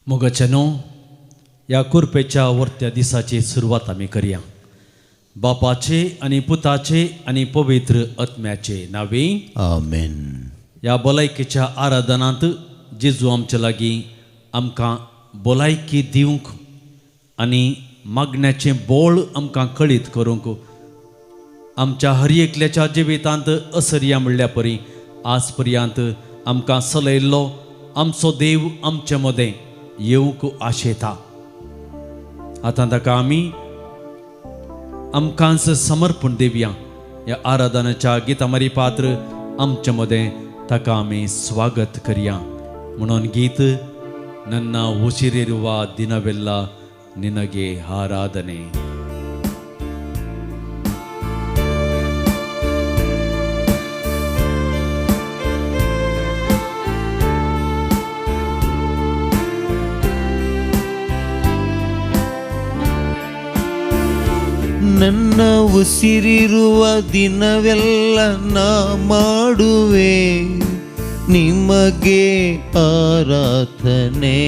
मोगाचनो या कुरपेच्या वर्त्या दिसाची सुरवात आम्ही करूया. बापाचे आणि पुताचे आणि पवित्र आत्म्याचे नावे आमेन. या भलायकेच्या आराधनांत जेजू आमच्या लागीं आमकां भलायकी दिवंक आनी मागण्याचे बोळ आमकां कळीत करूंक आमच्या हर एकल्याच्या जिवितांत असर्या म्हणल्या परी आज पर्यंत आमकां सलयल्लो आमचो देव आमचे मदें येवंक आशेता. आतां ताका आमी आमकांच समर्पण दिवया. ह्या आराधनाच्या गितामारी पात्र आमचे मदें ताका आमी स्वागत करया. म्हणून गीत ನನ್ನ ಉಸಿರಿರುವ ದಿನವೆಲ್ಲ ನಿನಗೆ ಆರಾಧನೆ. ನನ್ನ ಉಸಿರಿರುವ ದಿನವೆಲ್ಲ ನಾ ಮಾಡುವೆ ನಿಮಗೆ ಆರಾಧನೆ.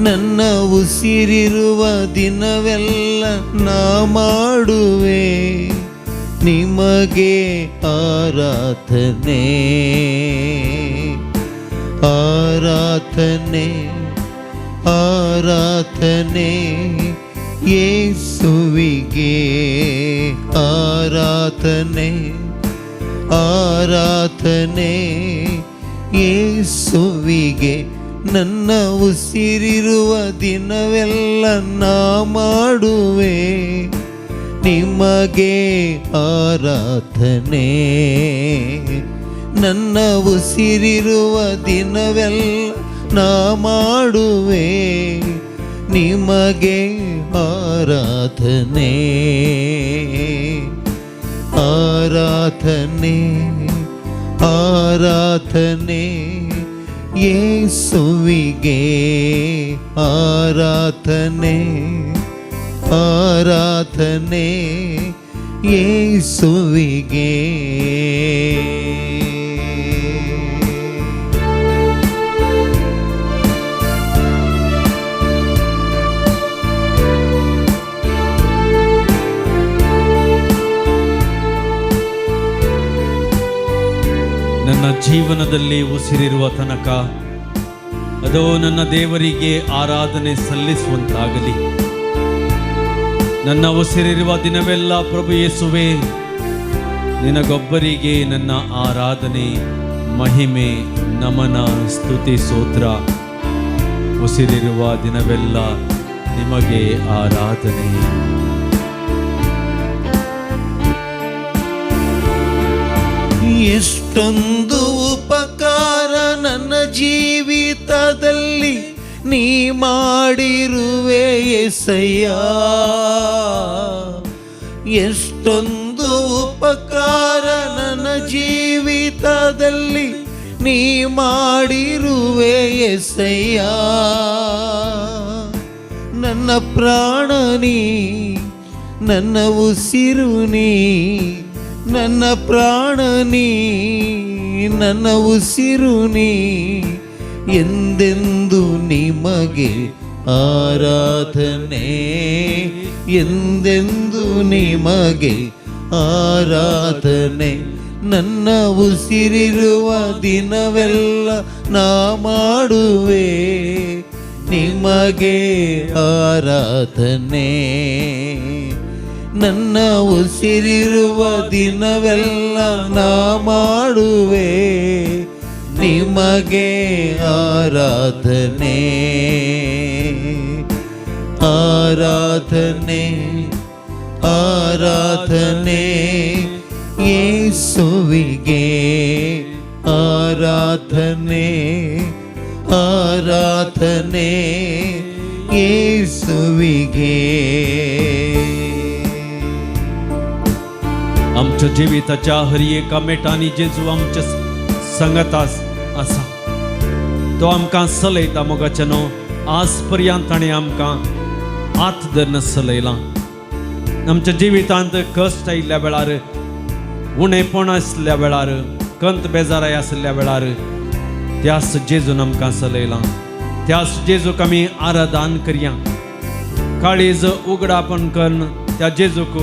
ನನ್ನ ಉಸಿರಿರುವ ದಿನವೆಲ್ಲ ನಾ ಮಾಡುವೆ ನಿಮಗೆ ಆರಾಧನೆ. ಆರಾಧನೆ ಆರಾಧನೆ ಯೇಸುವಿಗೆ ಆರಾಧನೆ. ಆರಾಧನೆ ಯೇಸುವಿಗೆ ನನ್ನ ಉಸಿರಿರುವ ದಿನವೆಲ್ಲ ನಾ ಮಾಡುವೆ ನಿಮಗೆ ಆರಾಧನೆ. ನನ್ನ ಉಸಿರಿರುವ ದಿನವೆಲ್ಲ ನಾ ಮಾಡುವೆ ನಿಮಗೆ ಆರಾಧನೆ. ಆರಾಧನೆ ಆರಾಧನೆ ಯೇಸುವಿಗೆ ಆರಾಧನೆ. ಆರಾಧನೆ ಯೇಸುವಿಗೆ. ನನ್ನ ಜೀವನದಲ್ಲಿ ಉಸಿರಿರುವ ತನಕ ಅದು ನನ್ನ ದೇವರಿಗೆ ಆರಾಧನೆ ಸಲ್ಲಿಸುವಂತಾಗಲಿ. ನನ್ನ ಉಸಿರಿರುವ ದಿನವೆಲ್ಲ ಪ್ರಭು ಯೇಸುವೆ ನಿನಗೊಬ್ಬರಿಗೆ ನನ್ನ ಆರಾಧನೆ, ಮಹಿಮೆ, ನಮನ, ಸ್ತುತಿ, ಸ್ತೋತ್ರ. ಉಸಿರಿರುವ ದಿನವೆಲ್ಲ ನಿಮಗೆ ಆರಾಧನೆ. ಎಷ್ಟೊಂದು ಉಪಕಾರ ನನ್ನ ಜೀವಿತದಲ್ಲಿ ನೀ ಮಾಡಿರುವೆ యేసయ్య. ಎಷ್ಟೊಂದು ಉಪಕಾರ ನನ್ನ ಜೀವಿತದಲ್ಲಿ ನೀ ಮಾಡಿರುವೆ యేసయ్య. ನನ್ನ ಪ್ರಾಣ ನೀ, ನನ್ನ ಉಸಿರು ನೀ, ನನ್ನ ಪ್ರಾಣ ನೀ, ನನ್ನ ಉಸಿರು ನೀ. ಎಂದೆಂದು ನಿಮಗೆ ಆರಾಧನೆ, ಎಂದೆಂದು ನಿಮಗೆ ಆರಾಧನೆ. ನನ್ನ ಉಸಿರಿರುವ ದಿನವೆಲ್ಲ ನಾ ಮಾಡುವೆ ನಿಮಗೆ ಆರಾಧನೆ. ನನ್ನ ಉಸಿರಿರುವ ದಿನವೆಲ್ಲ ನಾ ಮಾಡುವೆ ನಿಮಗೆ ಆರಾಧನೆ. ಆರಾಧನೆ ಆರಾಧನೆ ಯೇಸುವಿಗೆ ಆರಾಧನೆ. ಆರಾಧನೆ यीशुविगे आमच्या जिविताच्या हर एका मेटांनी जेजू आमच्या संगतास आसा तो आमकां सलयता मोगाचनो आज पर्यंत ताणें आमकां हात धरून सलयलां आमच्या जिवितांत कश्ट आयिल्ल्या वेळार उणेपण आसल्या वेळार कंत बेजाराय आसल्या वेळार त्याच जेजून आमकां सलयलां त्यास जेजूक आमी आराधन करया. काळीज उगडापण करून त्या जेजूक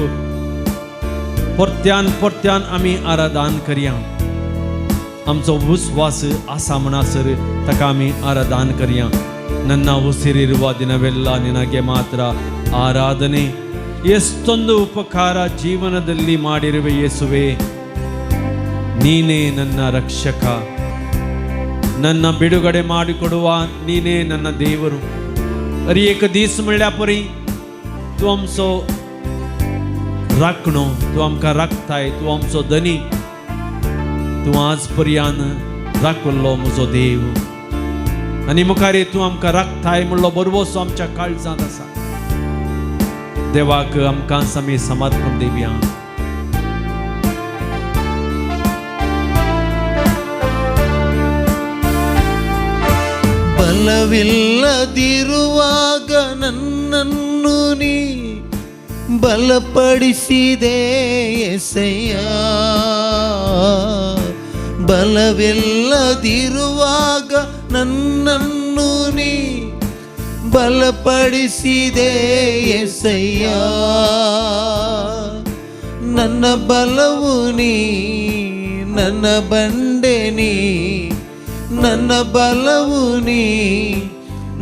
परत्यान परत्यान आमी आराधन करया. आमचो विश्वास आसा म्हणसर ताका आमी आराधन करया. ನನ್ನ ಉಸಿರಿರುವ ದಿನವೆಲ್ಲ ನಿನಗೆ ಮಾತ್ರ ಆರಾಧನೆ. ಎಷ್ಟೊಂದು ಉಪಕಾರ ಜೀವನದಲ್ಲಿ ಮಾಡಿರುವೆ ಯೇಸುವೆ. ನೀನೇ ನನ್ನ ರಕ್ಷಕ, ನನ್ನ ಬಿಡುಗಡೆ ಮಾಡಿಕೊಡುವ ನೀನೇ ನನ್ನ ದೇವರು. अरे एक दीस म्हणल्या परी तू आमचो राखणो, तू आमकां राखताय, तू आमचो धनी. तू आज पर्यान राखलो म्हजो देव. आनी मुखारी तू आमकां राखताय म्हणलो बरोबसो आमच्या काळजांत आसा. देवाक आमकां आमी समर्पण दिवया. ಬಲವಿಲ್ಲದಿರುವಾಗ ನನ್ನನ್ನು ನೀ ಬಲಪಡಿಸಿದೆ యేసయ్య. ಬಲವಿಲ್ಲದಿರುವಾಗ ನನ್ನನ್ನು ನೀ ಬಲಪಡಿಸಿದೆ యేసయ్య. ನನ್ನ ಬಲವು ನೀ, ನನ್ನ ಬಂಡೆ ನೀ, ನನ್ನ ಬಲವು ನೀ,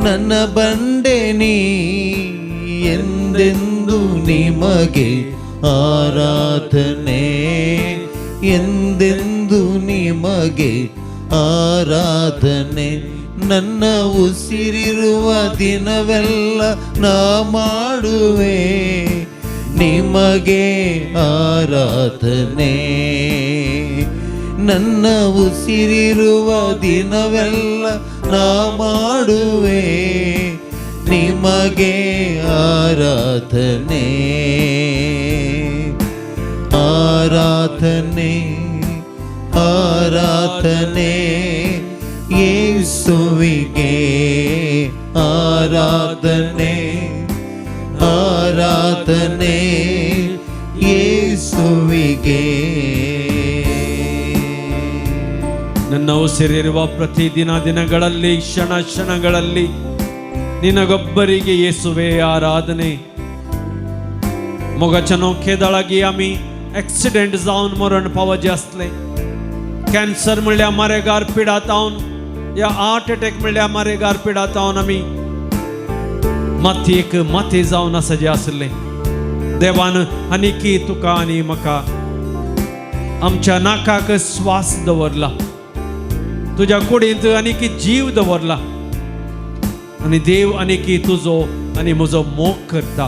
ನನ್ನ ಬಂಡೆ ನೀ. ಎಂದೆಂದು ನಿಮಗೆ ಆರಾಧನೆ, ಎಂದೆಂದು ನಿಮಗೆ ಆರಾಧನೆ. ನನ್ನ ಉಸಿರಿರುವ ದಿನವೆಲ್ಲ ನಾ ಮಾಡುವೆ ನಿಮಗೆ ಆರಾಧನೆ. ನನ್ನ ಉಸಿರಿರುವ ದಿನವೆಲ್ಲ ನಾ ಮಾಡುವೆ ನಿಮಗೆ ಆರಾಧನೆ. ಆರಾಧನೆ ಆರಾಧನೆ ಯೇಸುವಿಗೆ. ಆರಾಧನೆ ಆರಾಧನೆ ಯೇಸುವಿಗೆ. ನನ್ನ ಉಸಿರಿರುವ ಪ್ರತಿದಿನ ದಿನಗಳಲ್ಲಿ ಕ್ಷಣ ಕ್ಷಣಗಳಲ್ಲಿ निनगोब्बरिगे येसुवे आराधने. मोगाच्या नौकेदळागी आमी एक्सिडेंट जावन मरण पावचे आसले. कॅन्सर म्हणल्यार मारेगार पिडातावन, या हार्ट अटॅक म्हणल्यार मारेगार पिडातावन आमी मातयेक माती जावन आसाचे आसले. देवान आनीकी तुका आनी म्हाका आमच्या नाकाक श्वास दवरला, तुज्या कुडींत आनीकी जीव दवरला. आणि देव आनीकी तुजो आनी म्हजो मोग करता.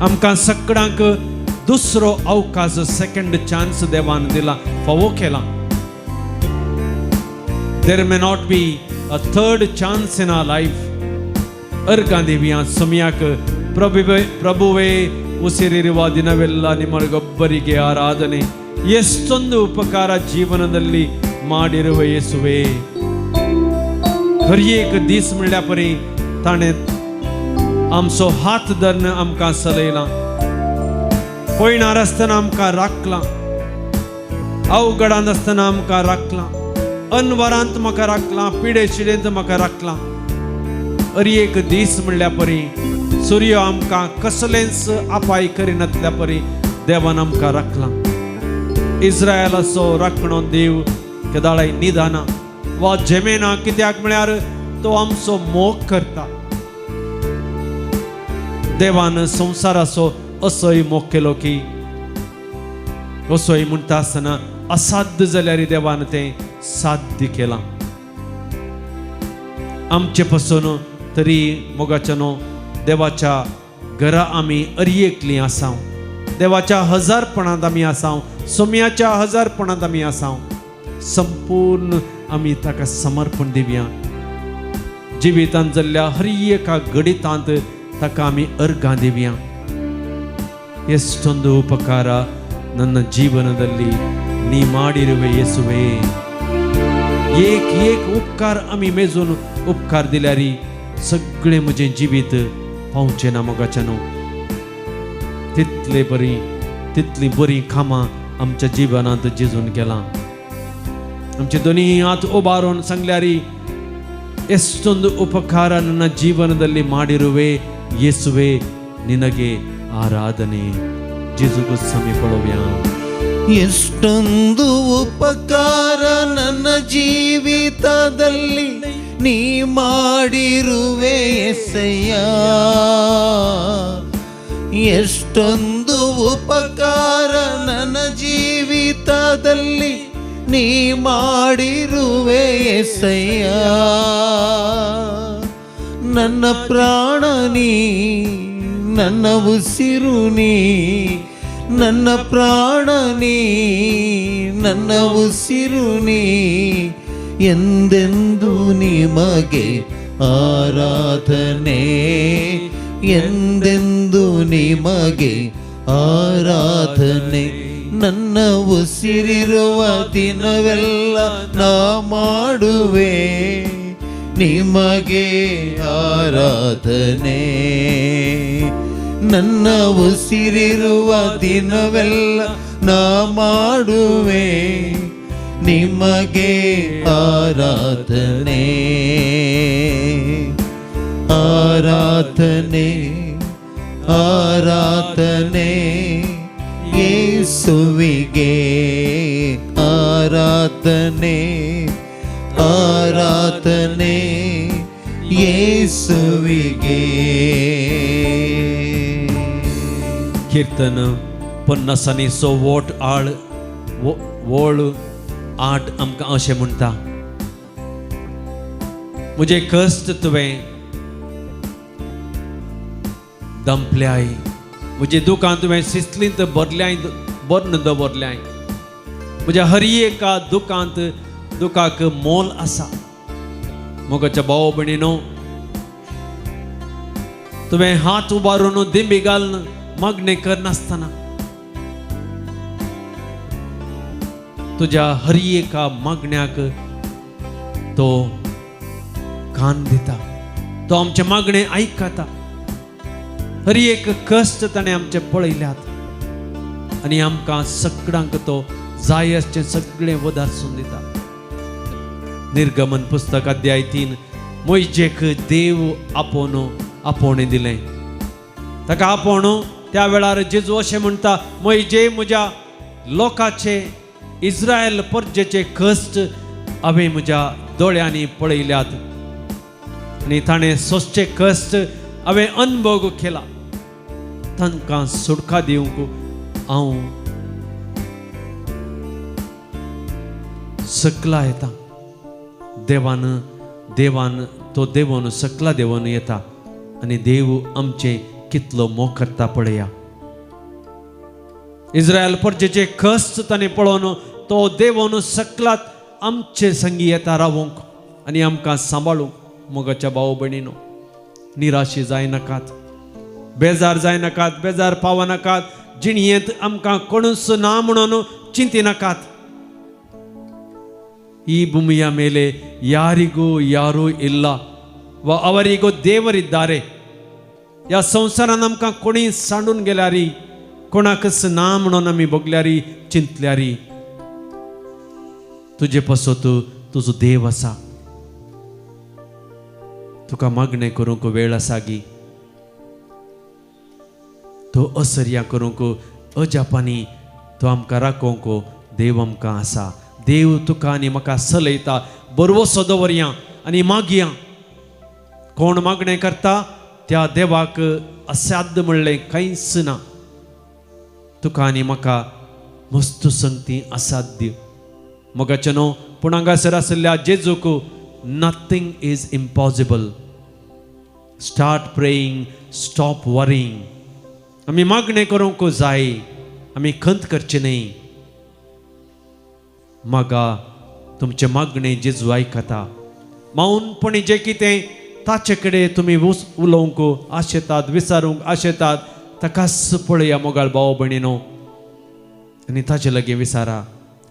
आमकां सगळ्यांक दुसरो अवकाश, सेकंड चान्स देवान दिला, फावो केला. There may not be a third chance in our life. अर्गां दिवया ಸಮಯಕ ಪ್ರಭುವೇ ಉಸಿರಿರುವ ದಿನವೆಲ್ಲ ನಿಮಗೊಬ್ಬರಿಗೆ ಆರಾಧನೆ. ಎಷ್ಟೊಂದು ಉಪಕಾರ ಜೀವನದಲ್ಲಿ ಮಾಡಿರುವ ಯೇಸುವೆ. हर एक दीस म्हणल्या परी ताणें आमचो हात धरून आमकां चलयला. पयणार आसतना आमकां राखला, अवघडांत आसतना आमकां राखला, अनवरांत म्हाका राखला, पिडे शिडेंत म्हाका राखला. हर एक दीस म्हणल्या परी सूर्य आमकां कसलेंच अपाय करिनातल्या परी देवान आमकां राखला. इस्रायलाचो राखणो देव केदाळाय निदाना वा जमेना. कित्याक म्हळ्यार तो आमचो मोग करता. देवान संवसाराचो असोय मोग केलो की असोय म्हणटा आसतना असाध्य जाल्यार देवान तें साध्य केलां. आमचे पासून तरी मोगाच्या न्हू, देवाच्या घरा आमी अरियेकलीं आसां, देवाच्या हजारपणांत आमी आसां, सोम्याच्या हजारपणांत आमी आसां. संपूर्ण आमी ताका समर्पण दिवया. जिवितांत जाल्ल्या हर एका घडितांत ताका आमी अर्गां दिवया. ಎಷ್ಟೊಂದು ಉಪಕಾರ ನನ್ನ ಜೀವನದಲ್ಲಿ ನೀ ಮಾಡಿರುವೆ ಯೇಸುವೆ. एक एक उपकार आमी मेजून उपकार दिल्यारी सगळे म्हजें जिवीत पावचें ना मोगाच्या न्हू. तितली बरी कामां आमच्या जिवनांत जेजून केलां. आमचे दोनी हात उबारून सांगल्यारी ಎಷ್ಟೊಂದು ಉಪಕಾರ ನನ್ನ ಜೀವನದಲ್ಲಿ ಮಾಡಿರುವೆ ಯೇಸುವೆ, ನಿನಗೆ ಆರಾಧನೆ. ಜೇಸುಗೂ ಸಮೀಪಡುವ್ಯಾ. ಎಷ್ಟೊಂದು ಉಪಕಾರ ನನ್ನ ಜೀವಿತದಲ್ಲಿ ನೀ ಮಾಡಿರುವೆ యేసయ్య. ಎಷ್ಟೊಂದು ಉಪಕಾರ ನನ್ನ ಜೀವಿತದಲ್ಲಿ ನೀ ಮಾಡಿರುವೆ యేసయ్య. ನನ್ನ ಪ್ರಾಣ ನೀ, ನನ್ನ ಉಸಿರು ನೀ, ನನ್ನ ಪ್ರಾಣ ನೀ, ನನ್ನ ಉಸಿರು ನೀ, ಎಂದೆಂದು ನಿಮಗೆ ಆರಾಧನೆ, ಎಂದೆಂದು ನಿಮಗೆ ಆರಾಧನೆ. ನನ್ನ ಉಸಿರಿರುವ ದಿನವೆಲ್ಲ ನಾ ಮಾಡುವೆ ನಿಮಗೆ ಆರಾಧನೆ. ನನ್ನ ಉಸಿರಿರುವ ದಿನವೆಲ್ಲ ನಾ ಮಾಡುವೆ ನಿಮಗೆ ಆರಾಧನೆ. ಆರಾಧನೆ ಆರಾಧನೆ ಯೇಸುವಿಗೆ, ಆರಾಧನೆ ಆರಾಧನೆ ಯೇಸುವಿಗೆ. कीर्तन 50 आळ वोळ 8 आमकां अशें म्हणटा, मुझे कश्ट तुवें दंपल्याय, मुझे दुखां तुवें शिस्तींत बरन दवरल्याय. म्हज्या हर एका दुखांत दुखाक मोल आसा. मोगाच्या भाव भयणीनो, तुवें हात उबारून दिंबी घालन मागणे करनासतना तुझ्या हर एका मागण्याक तो कान दिता, तो आमचे मागणे आयकता. हर एक कश्ट ताणें आमचे पळयल्यात आनी आमकां सगळ्यांक तो जाय आसचें सगळें वदारसून दिता. निर्गमन पुस्तक अध्याय 3 मोइशेक देव आपोवणें दिलें. ताका आपोवणो त्या वेळार जेजू अशें म्हणटा, मोइशे, म्हज्या लोकाचे इस्रायल परजेचे कश्ट हांवें म्हज्या दोळ्यांनी पळयल्यात आनी ताणें सोंसचे कश्ट हांवें अनुभव केला. तांकां सुटका दिवंक हांव सकला येता. देवान तो देवून सकला देवून येता आनी देव आमचे कितलो मोग करता पळया. इस्रायल परजेचे कश्ट ताणें पळोवन तो देवून सकलात आमचे संगी येता रावूंक आनी आमकां सांबाळूंक. मोगाच्या भाव भयणीनो, निराशी जाय नाकात, बेजार जाय नाकात, बेजार पाव नाकात. जिणयेंत आमकां कोणूच ना म्हणून चिंती नाकात. ಈ ಭೂಮಿಯ ಮೇಲೆ ಯಾರಿಗೂ ಯಾರೂ ಇಲ್ಲ, ಅವರಿಗೂ ದೇವರಿದ್ದಾರೆ. या संवसारान आमकां कोणी सांडून गेल्यारी, कोणाकच ना म्हणून आमी भोगल्यारी, चिंतल्यारी, तुजे पासत तुजो देव आसा. तुका मागणें करूंक वेळ आसा गी. तो असर्या करूंक, अजापांनी तो आमकां राखोवंक देव आमकां आसा. देव तुका आनी म्हाका सलयता, बरवसो दवरया आनी मागया. कोण मागणें करता त्या देवाक असाध्य म्हणलें कांयच ना. तुका आनी म्हाका मस्त संगती असाध्य. मोगाचे न्हू, पूण हांगासर आसल्या जेजूक nothing is impossible. Start praying, stop worrying. आमी मागणें करूंक जाय, आमी खंत करची न्ही. मागा, तुमचे मागणे जेजू आयकता. मौनपणी जे कितें ताचे कडेन तुमी उलोवंक आशेतात, विचारूंक आशेतात, ताकाच पळया मोगाळ भाव भयणीनो आनी ताचे लागीं विचारा.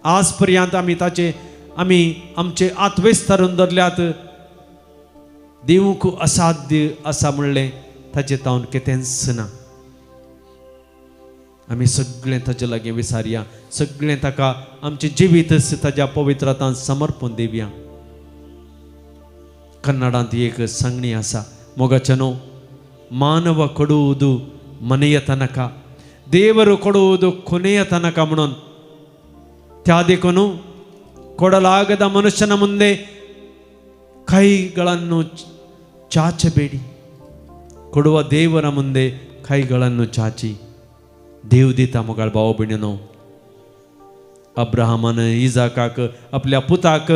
आज पर्यंत आमी आमचे आत्वेस्तारून धरल्यात. दिवंक असाध्य आसा म्हणलें ताचे तावन कितेंच ना. आमी सगळें ताचे लागीं विचारया, सगळें ताका आमचें जिवीत ताच्या पवित्रतान समर्पण दिवया. ಕನ್ನಡಾಂತ ಏಕ ಸಂಜ್ಞೆ ಆಸ ಮೊಗಚನೋ ಮಾನವ ಕೊಡುವುದು ಮನೆಯ ತನಕ ದೇವರು ಕೊಡುವುದು ಕೊನೆಯ ತನಕ म्हणून ತ್ಯಾದಿಕನು ಕೊಡಲಾಗದ ಮನುಷ್ಯನ ಮುಂದೆ ಕೈಗಳನ್ನು ಚಾಚಬೇಡಿ, ಕೊಡುವ ದೇವರ ಮುಂದೆ ಕೈಗಳನ್ನು ಚಾಚಿ. देवदिता मोगाळ भाव भयणीनो, अब्राहमान इजाकाक आपल्या पुताक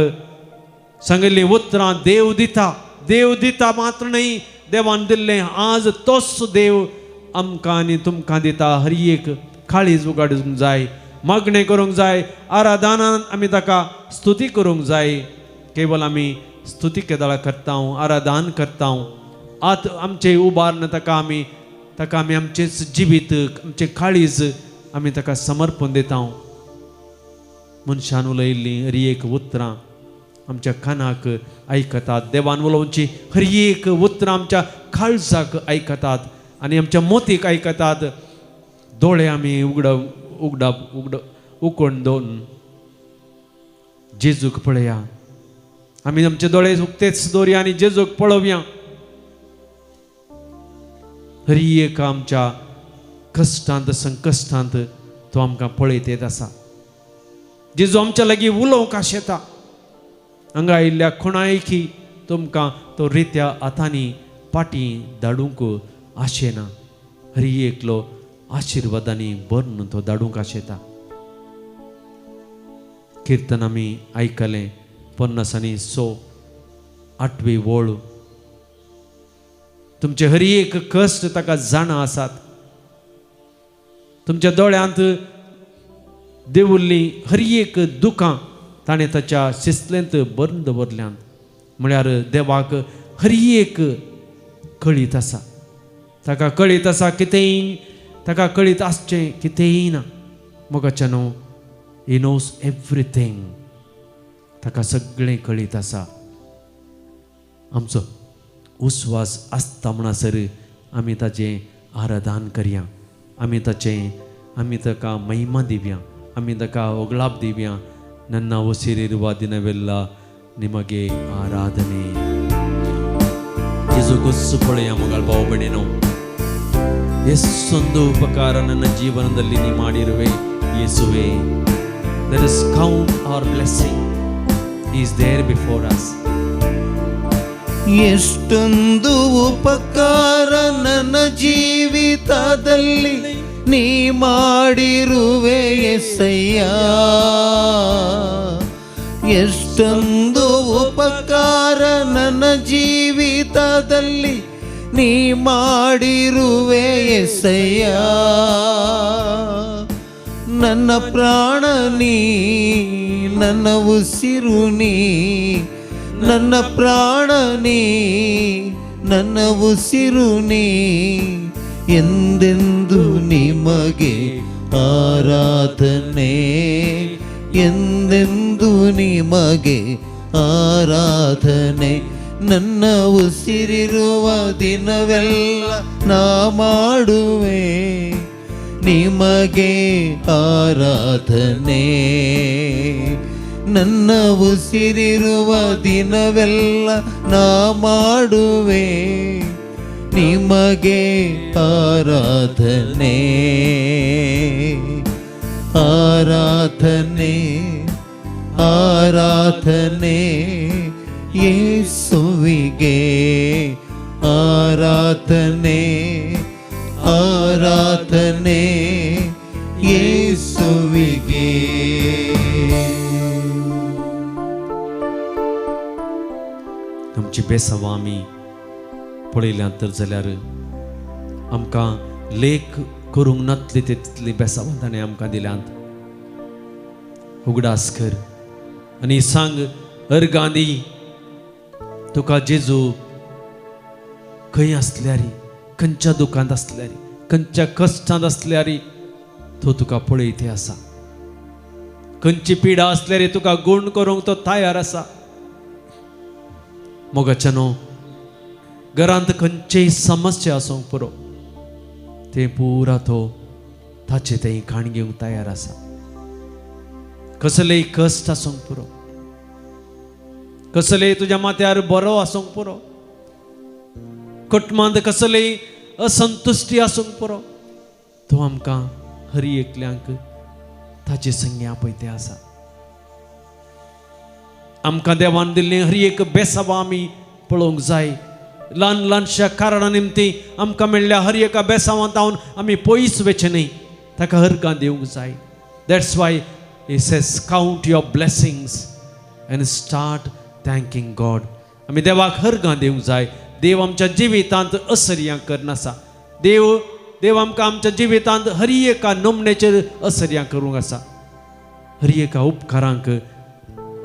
सांगिल्ली उतरां देवदिता मात्र नाही, देवान दिल्ले आज तोच देव आमकां आनी तुमकां दिता. हर एक काळीज उगाडूंक जाय, मागणें करूंक जाय, आराधनान आमी ताका स्तुती करूंक जाय. केवळ आमी स्तुती केदळा करता, आराधन करता, आत आमचे उबारन ताका आमी आमचे जिवीत आमचे काळीज आमी ताका समर्पण दिता. मनशान उलयल्ली हर एक उतरां आमच्या कानाक आयकतात, देवान उलोवची हर एक उतरां आमच्या काळजाक आयकतात आनी आमच्या मोतीक आयकतात. दोळे आमी उगडून दोन जेजूक पळया. आमी आमचे दोळे उक्तेच दवरया आनी जेजूक पळोवया. हर एक आमच्या कश्टांत संकश्टांत तो आमकां पळयत येत आसा. जेजू आमच्या लागीं उलोवंक आशेता. हांगा आयिल्ल्या कोणायकी तुमकां तो रित्या हातांनी पाटी धाडूंक आशेना. हर एकलो आशिर्वादांनी भरून तो धाडूंक आशेता. किर्तन आमी आयकलें 50:8 वळ. तुमचे हर एक कश्ट ताका जाणा आसात. तुमच्या दोळ्यांत देवुल्ली हर एक दुखां ताणें ताच्या शिस्तलेंत बंद दवरल्यान, म्हळ्यार देवाक हर एक कळीत आसा. ताका कळीत आसा कितेंय, ताका कळीत आसचें कितेंय ना. मोगाच्यानो, ही नोस एवरीथींग. ताका सगळें कळीत आसा. आमचो उस्वास आसता म्हणसर आमी ताचें आराधन करया, आमी ताका महिमा दिव्या, आमी ताका ओगळाप दिव्या. ನನ್ನ ಉಸಿರಿರುವ ದಿನವೆಲ್ಲ ನಿಮಗೆ ಆರಾಧನೆ. ಯೇಸುಕ್ರಿಸ್ತು ಪೊಳೆಯ ಮಗಳ ಬಾವುಬೆಣೆನೋ, ಎಷ್ಟೊಂದು ಉಪಕಾರ ನನ್ನ ಜೀವನದಲ್ಲಿ ನೀ ಮಾಡಿರುವೆ ಯೇಸುವೆ. Let us count our blessing. He is there before us. ಎಷ್ಟೊಂದು ಉಪಕಾರ ನನ್ನ ಜೀವಿತದಲ್ಲಿ ನೀ ಮಾಡಿರುವೆ ಯೆಸಯ್ಯ. ಎಷ್ಟೊಂದು ಉಪಕಾರ ನನ್ನ ಜೀವಿತದಲ್ಲಿ ನೀ ಮಾಡಿರುವೆ ಯೆಸಯ್ಯ. ನನ್ನ ಪ್ರಾಣ ನೀ, ನನ್ನ ಉಸಿರು ನೀ, ನನ್ನ ಪ್ರಾಣ ನೀ, ನನ್ನ ಉಸಿರು ನೀ. ಎಂದೆಂದು ನಿಮಗೆ ಆರಾಧನೆ, ಎಂದೆಂದು ನಿಮಗೆ ಆರಾಧನೆ. ನನ್ನ ಉಸಿರಿರುವ ದಿನವೆಲ್ಲ ನಾ ಮಾಡುವೆ ನಿಮಗೆ ಆರಾಧನೆ. ನನ್ನ ಉಸಿರಿರುವ ದಿನವೆಲ್ಲ ನಾ ಮಾಡುವೆ ನಿಮಗೆ ಆರಾಧನೆ. ಆರಾಧನೆ ಆರಾಧನೆ ಯೇಸುವಿಗೆ. ಆರಾಧನೆ ಆರಾಧನೆ ಯೇಸುವಿಗೆ. आमची बेसांवां आमी पळयल्यांत तर जाल्यार आमकां लेख करूंक नातली तितली बेसांवां ताणें आमकां दिल्यांत. उगडास कर आनी सांग, अर्गांदी तुका जेजू खंय आसल्यार, खंयच्या दुखांत आसल्यार, खंयच्या कश्टांत आसल्यार तो तुका पळयते आसा. खंयची पिडा आसल्यार तुका गूण करूंक तो तयार आसा. मोगाच्यानो, घरांत खंयचीय समस्या आसूंक पुरो, तें पुरा तो ताचे तें खाण घेवंक तयार आसा. कसलेय कश्ट आसूंक पुरो, कसले तुझ्या माथ्यार बरो आसूंक पुरो, कुटुंबांत कसले असंतुश्टी आसूंक पुरो, तूं आमकां हर एकल्यांक ताचे संज्ञा पळय ते आसा. आमकां देवान दिल्ली हर एक बेसांवां आमी पळोवंक जाय. ल्हान ल्हानशा कारणा निमती आमकां मेळ्ळ्या हर एका बेसांवांतावन आमी पयस वचचे न्ही, ताका हरकां दिवंक जाय. That's why he says count your blessings and start thanking God. आमी देवाक हरकां दिवंक जाय. देव आमच्या जिवितांत असर्यां करनासा. देव आमकां आमच्या जिवितांत हर एका नमनेचेर असर्यां करूंक आसा. हर एका उपकारांक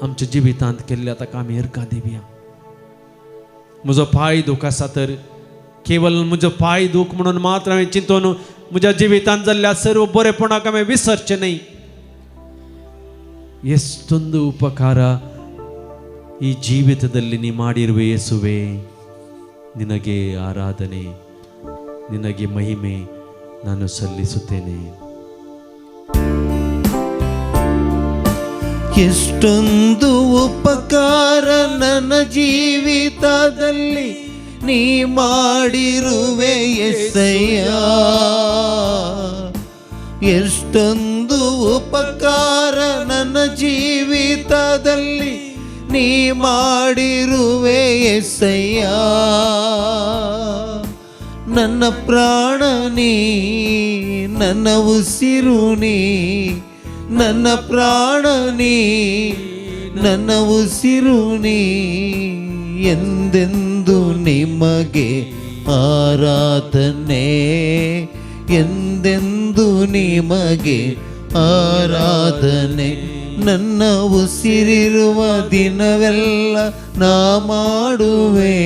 आमच्या जिवितांत केल्ल्या ताका आमी हरकां दिवया. म्हजो पांय दूख आसा तर केवल म्हजो पांय दूख म्हणून मात्र हांवें चिंतून म्हज्या जिवितांत जाल्ल्या सर्व बरेपणाक हांवें विसरचें न्ही. ಎಷ್ಟೊಂದು ಉಪಕಾರ ಈ ಜೀವಿತದಲ್ಲಿ ನೀ ಮಾಡಿರುವೆ ಯೇಸುವೆ. ನಿನಗೆ ಆರಾಧನೆ, ನಿನಗೆ ಮಹಿಮೆ ನಾನು ಸಲ್ಲಿಸುತ್ತೇನೆ. ಎಷ್ಟೊಂದು ಉಪಕಾರ ನನ್ನ ಜೀವಿತದಲ್ಲಿ ನೀ ಮಾಡಿರುವೆ ಯೆಸಯ್ಯ. ಎಷ್ಟೊಂದು ಉಪಕಾರ ನನ್ನ ಜೀವಿತದಲ್ಲಿ ನೀ ಮಾಡಿರುವೆ ಯೆಸಯ್ಯ. ನನ್ನ ಪ್ರಾಣ ನೀ, ನನ್ನ ಉಸಿರು ನೀ, ನನ್ನ ಪ್ರಾಣ ನೀ, ನನ್ನ ಉಸಿರು ನೀ. ಎಂದೆಂದು ನಿಮಗೆ ಆರಾಧನೆ, ಎಂದೆಂದು ನಿಮಗೆ ಆರಾಧನೆ. ನನ್ನ ಉಸಿರಿರುವ ದಿನವೆಲ್ಲ ನಾ ಮಾಡುವೆ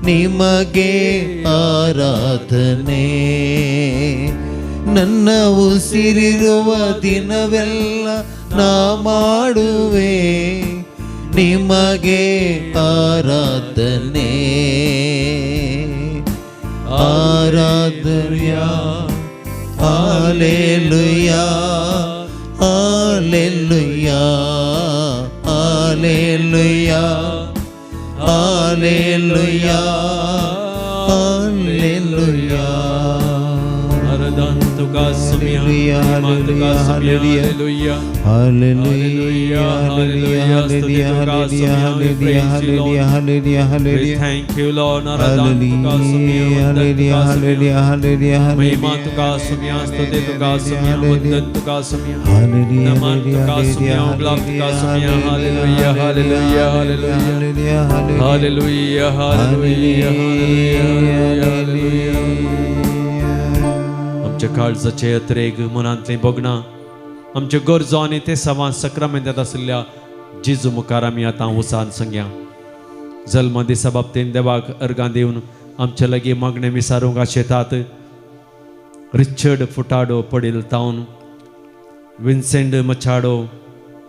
ನಿಮಗೆ ಆರಾಧನೆ. ನನ್ನ ಉಸಿರಿರುವ ದಿನವೆಲ್ಲ ನಾ ಮಾಡುವೆ ನಿಮಗೆ ಆರಾಧನೆ. ಆರಾಧನೆಯ hallelujah, hallelujah, hallelujah, hallelujah, hallelujah. तुका सुमिया hallelujah hallelujah hallelujah hallelujah hallelujah hallelujah hallelujah hallelujah hallelujah. Thank you Lord. Hallelujah hallelujah hallelujah hallelujah महिमा तुका सुमिया, स्तुति तुका सुमिया, वंदन तुका सुमिया, हालेलुया नमन तुका सुमिया, ग्लाब तुका सुमिया. Hallelujah hallelujah hallelujah hallelujah hallelujah hallelujah hallelujah. आमच्या काळजाचे यात्रेक मनांतलें बगना, आमच्यो गरजो आनी ते सवां सक्रामेंतांत आशिल्ल्या जेजू मुखार आमी आतां उसान सांगया. जल्म दिसा बाबतींत देवाक अर्गां दिवन आमचे लागीं मागणें विचारूंक आशेतात. रिचर्ड फुटाडो पडील टावन, विन्सेंट मचाडो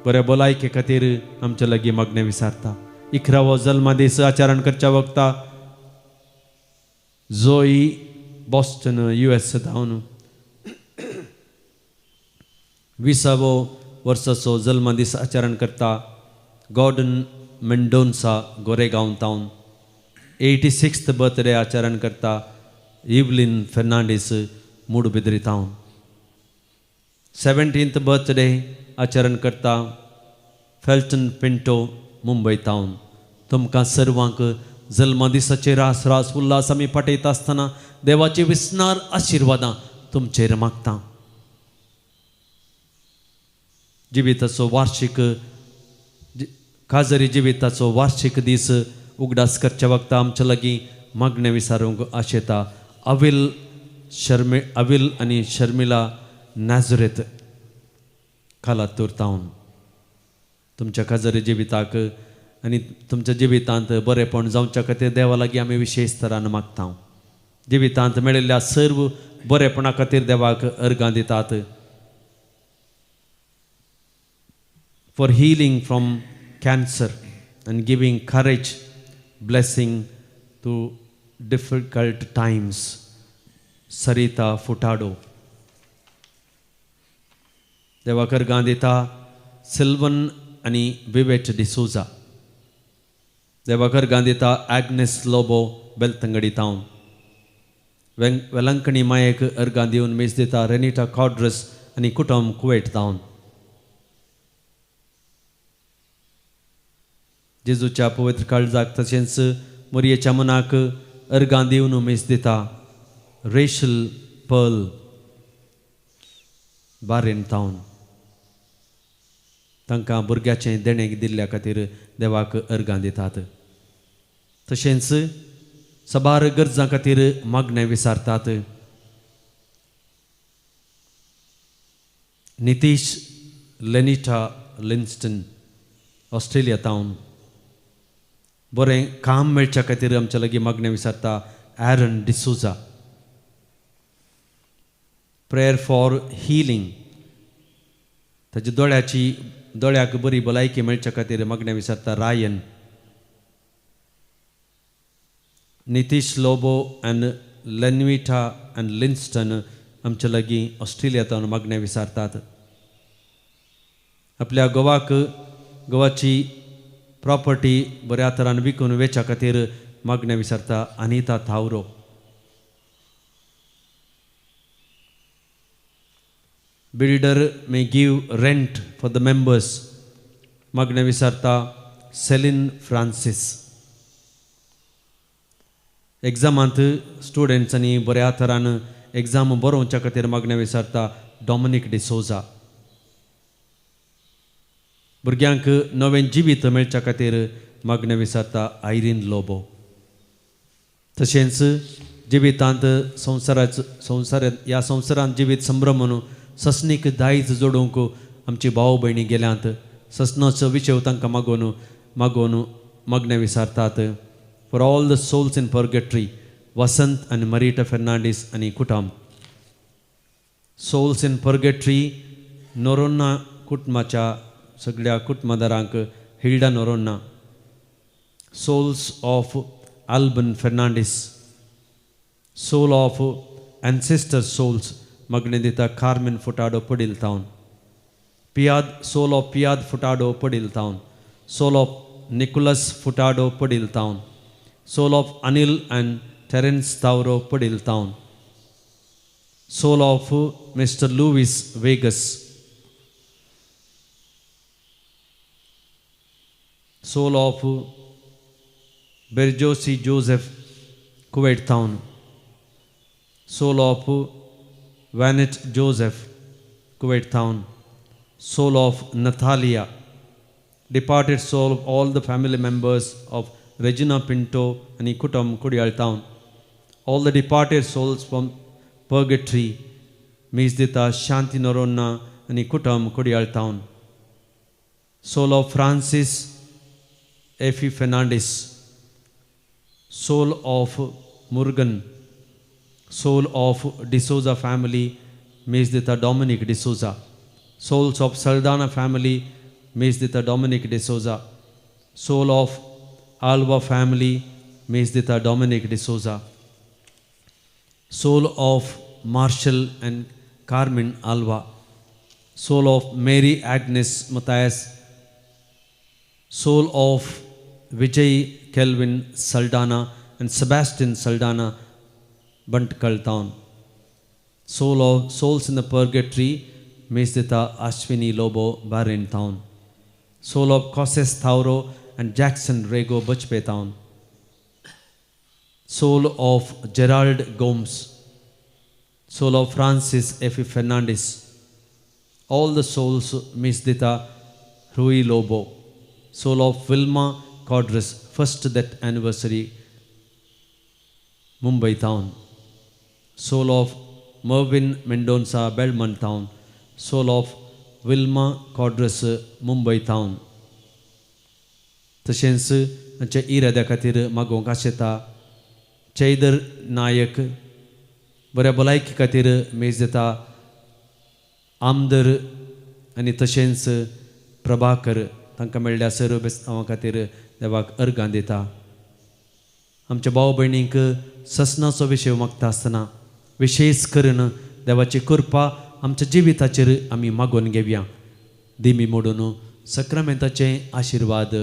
बरे भलायके खातीर आमचे लागीं मागणें विचारता. 11वो जल्म दीस आचरण करच्या वक्ता जोई बॉस्टन US जावन 20वो वर्साचो जल्म दीस आचरण करता. गॉर्डन मेंडोन्सा गोरेगांव टावन 86th बर्थडे आचरण करता. इवलिन फेर्नांडीस मूडबिद्री टावन 17th बर्थडे आचरण करता. फेल्टन पिंटो मुंबय टावन. तुमकां सर्वांक जल्मदिसाचे रास रास उल्हास आमी पाठयता आसतना देवाची विस्नार आशिर्वादां तुमचेर मागता. जिविताचो वार्षिक काजरी जिविताचो वार्षिक दीस उगडास करच्या वक्ता आमच्या लागीं मागणें विचारूंक आशेता. अविल आनी शर्मिला नाझरेत खालातूर टावन. तुमच्या काजरी जिविताक आनी तुमच्या जिवितांत बरेपण जावच्या खातीर देवा लागीं आमी विशेश तरान मागता. जिवितांत मेळिल्ल्या सर्व बरेपणा खातीर देवाक अर्गां दितात. For healing from cancer and giving courage, blessing to difficult times. Sarita Furtado. देवाक अर्गां दिता. सिल्वन आनी विवेट डिसोजा देवाक अर्गां दिता ॲग्नेस लोबो बेलतंगडी तावन वेलंकणी मायेक अर्गां दिवन मीस दिता रेनिटा कॉड्रस आनी कुटुंब कुवेट तावन जेजूच्या पवित्र काळजाक तशेंच मोरयेच्या मनाक अर्गां दिवन मीस दिता रेशल पर्ल बारेन तावन तांकां भुरग्याचें देणें दिल्ल्या खातीर देवाक अर्गां दितात तशेंच सबार गरजां खातीर मागणें विचारतात नितीश लेनिटा लिन्स्टन ऑस्ट्रेलिया तावन बरें काम मेळच्या खातीर आमच्या लागीं मागणें विचारता Aaron D'Souza prayer for healing ताच्या दोळ्याक बरी भलायकी मेळच्या खातीर मागणें विचारता रायन नितीश लोबो अँड लेन्विटा अँड लिन्स्टन आमच्या लागीं ऑस्ट्रेलियांतल्यान मागणें विचारतात आपल्या गोवाची प्रॉपर्टी बऱ्या तरान विकून वेच्या खातीर मागणें विचारता Anita थावरो builder may give rent for the members मागणें विचारता सेलिन फ्रांसीस एग्जामांत स्टुडंट्सांनी बऱ्या तरान एग्जाम बरोवच्या खातीर मागणें विचारता डॉमिनिक डिसोजा भुरग्यांक नवें जिवीत मेळच्या खातीर मागणें विचारता आयरीन लोबो तशेंच जिवितांत ह्या संवसारांत जिवीत संभ्रमून ससनीक दायज जोडूंक आमची भाव भयणी गेल्यांत ससनोचो विशय तांकां मागोवन मागणें विचारतात for all the souls in purgatory Vasant आनी मरीटा फेर्नांडीस आनी कुटुंब सोल्स इन पर्गेट्री नोरोन्ना कुटुंबाच्या सगळ्या कुटुंबदारांक Hilda Noronha souls of Alban Fernandes soul of ancestor souls मागणें दिता कार्मेन फुटाडो पडील तावन पियाद सोल ऑफ पियाद फुटाडो पडील तावन सोल ऑफ निकोलस फुटाडो पडील तावन soul of Anil and Terence तावरो पडील तावन soul of mister Luis Viegas soul of बेर्जोसी जोसेफ कुवेट तावन soul of Vanet Joseph, Kuwait Town, soul of Natalia, departed soul of all the family members of Regina Pinto and Ikutam Kudiyal Town, all the departed souls from purgatory, Mizdita Shanti Noronna and Ikutam Kudiyal Town, soul of Francis Effie Fernandez, soul of Murugan, soul of D'Souza family, Mizdita Dominic D'Souza. Souls of Saldana family, Mizdita Dominic D'Souza. Soul of Alva family, Mizdita Dominic D'Souza. Soul of Marshall and Carmen Alva. Soul of Mary Agnes Matthias. Soul of Vijay Kelvin Saldana and Sebastian Saldana, Buntkal Town. Souls in the purgatory, Mizdita Ashwini Lobo, Barin Town. Soul of Koses Tauro and Jackson Rego, Bachpe Town. Soul of Gerald Gomes. Soul of Francis Effie Fernandez. All the souls, Mizdita Rui Lobo. Soul of Wilma Codres, first death anniversary, Mumbai Town. Soul of Mervyn Mendonça, Belmont Town. Soul of Wilma Codres, Mumbai Town. तशेंच तांच्या इराद्या खातीर मागोवंक आशेता चैदर नायक बऱ्या भलायकी खातीर मेज दिता आमदर आनी तशेंच प्रभाकर तांकां मेळ्ळ्या सर्व बेस्तांवां खातीर देवाक अर्गां दिता आमच्या भाव भयणींक ससनाचो विशय मागता आसतना विशेष करून देवाची कृपा आमच्या जिविताचेर आमी मागून घेवया दिमी मोडून सक्रामेंताचे आशिर्वाद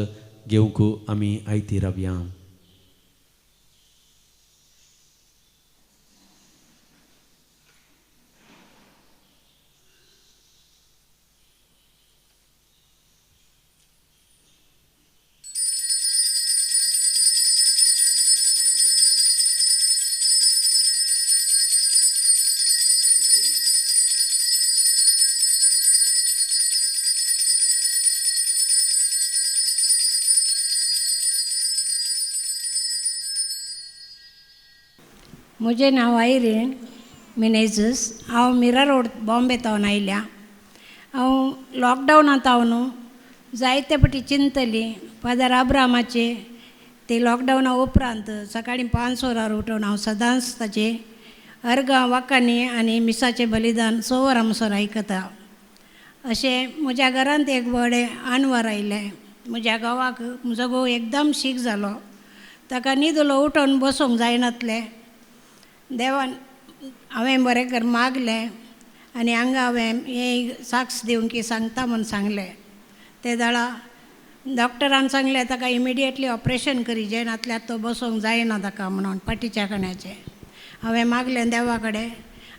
घेवंक आमी आयती रावया. म्हजें नांव आयरीन मिनेझस. हांव मिरा रोड बॉम्बे तावन आयल्या. हांव लॉकडावनांत हांव न्हू जायते फावटी चिंतली फादर अब्रामाचे ते लॉकडावना उपरांत सकाळीं 5 वरांर उठून हांव सदांच ताचे अर्गां वाकांनी आनी मिसाचें बलिदान 6 वरां म्हणसर आयकता. अशें म्हज्या घरांत एक व्हडें आनवर आयलें. म्हज्या घोवाक म्हजो घोव एकदम शीक जालो. ताका न्हिदलो उठोन बसूंक जायनातलें. देवान हांवें बरें कर मागलें आनी हांगा हांवें हें साक्ष दिवंक की सांगता म्हूण सांगलें. ते दाळा डॉक्टरान सांगलें ताका इमिडिएटली ऑपरेशन करी जेनातल्यार तो बसूंक जायना ताका म्हणून पाटीच्या कण्याचें. हांवें मागलें देवा कडेन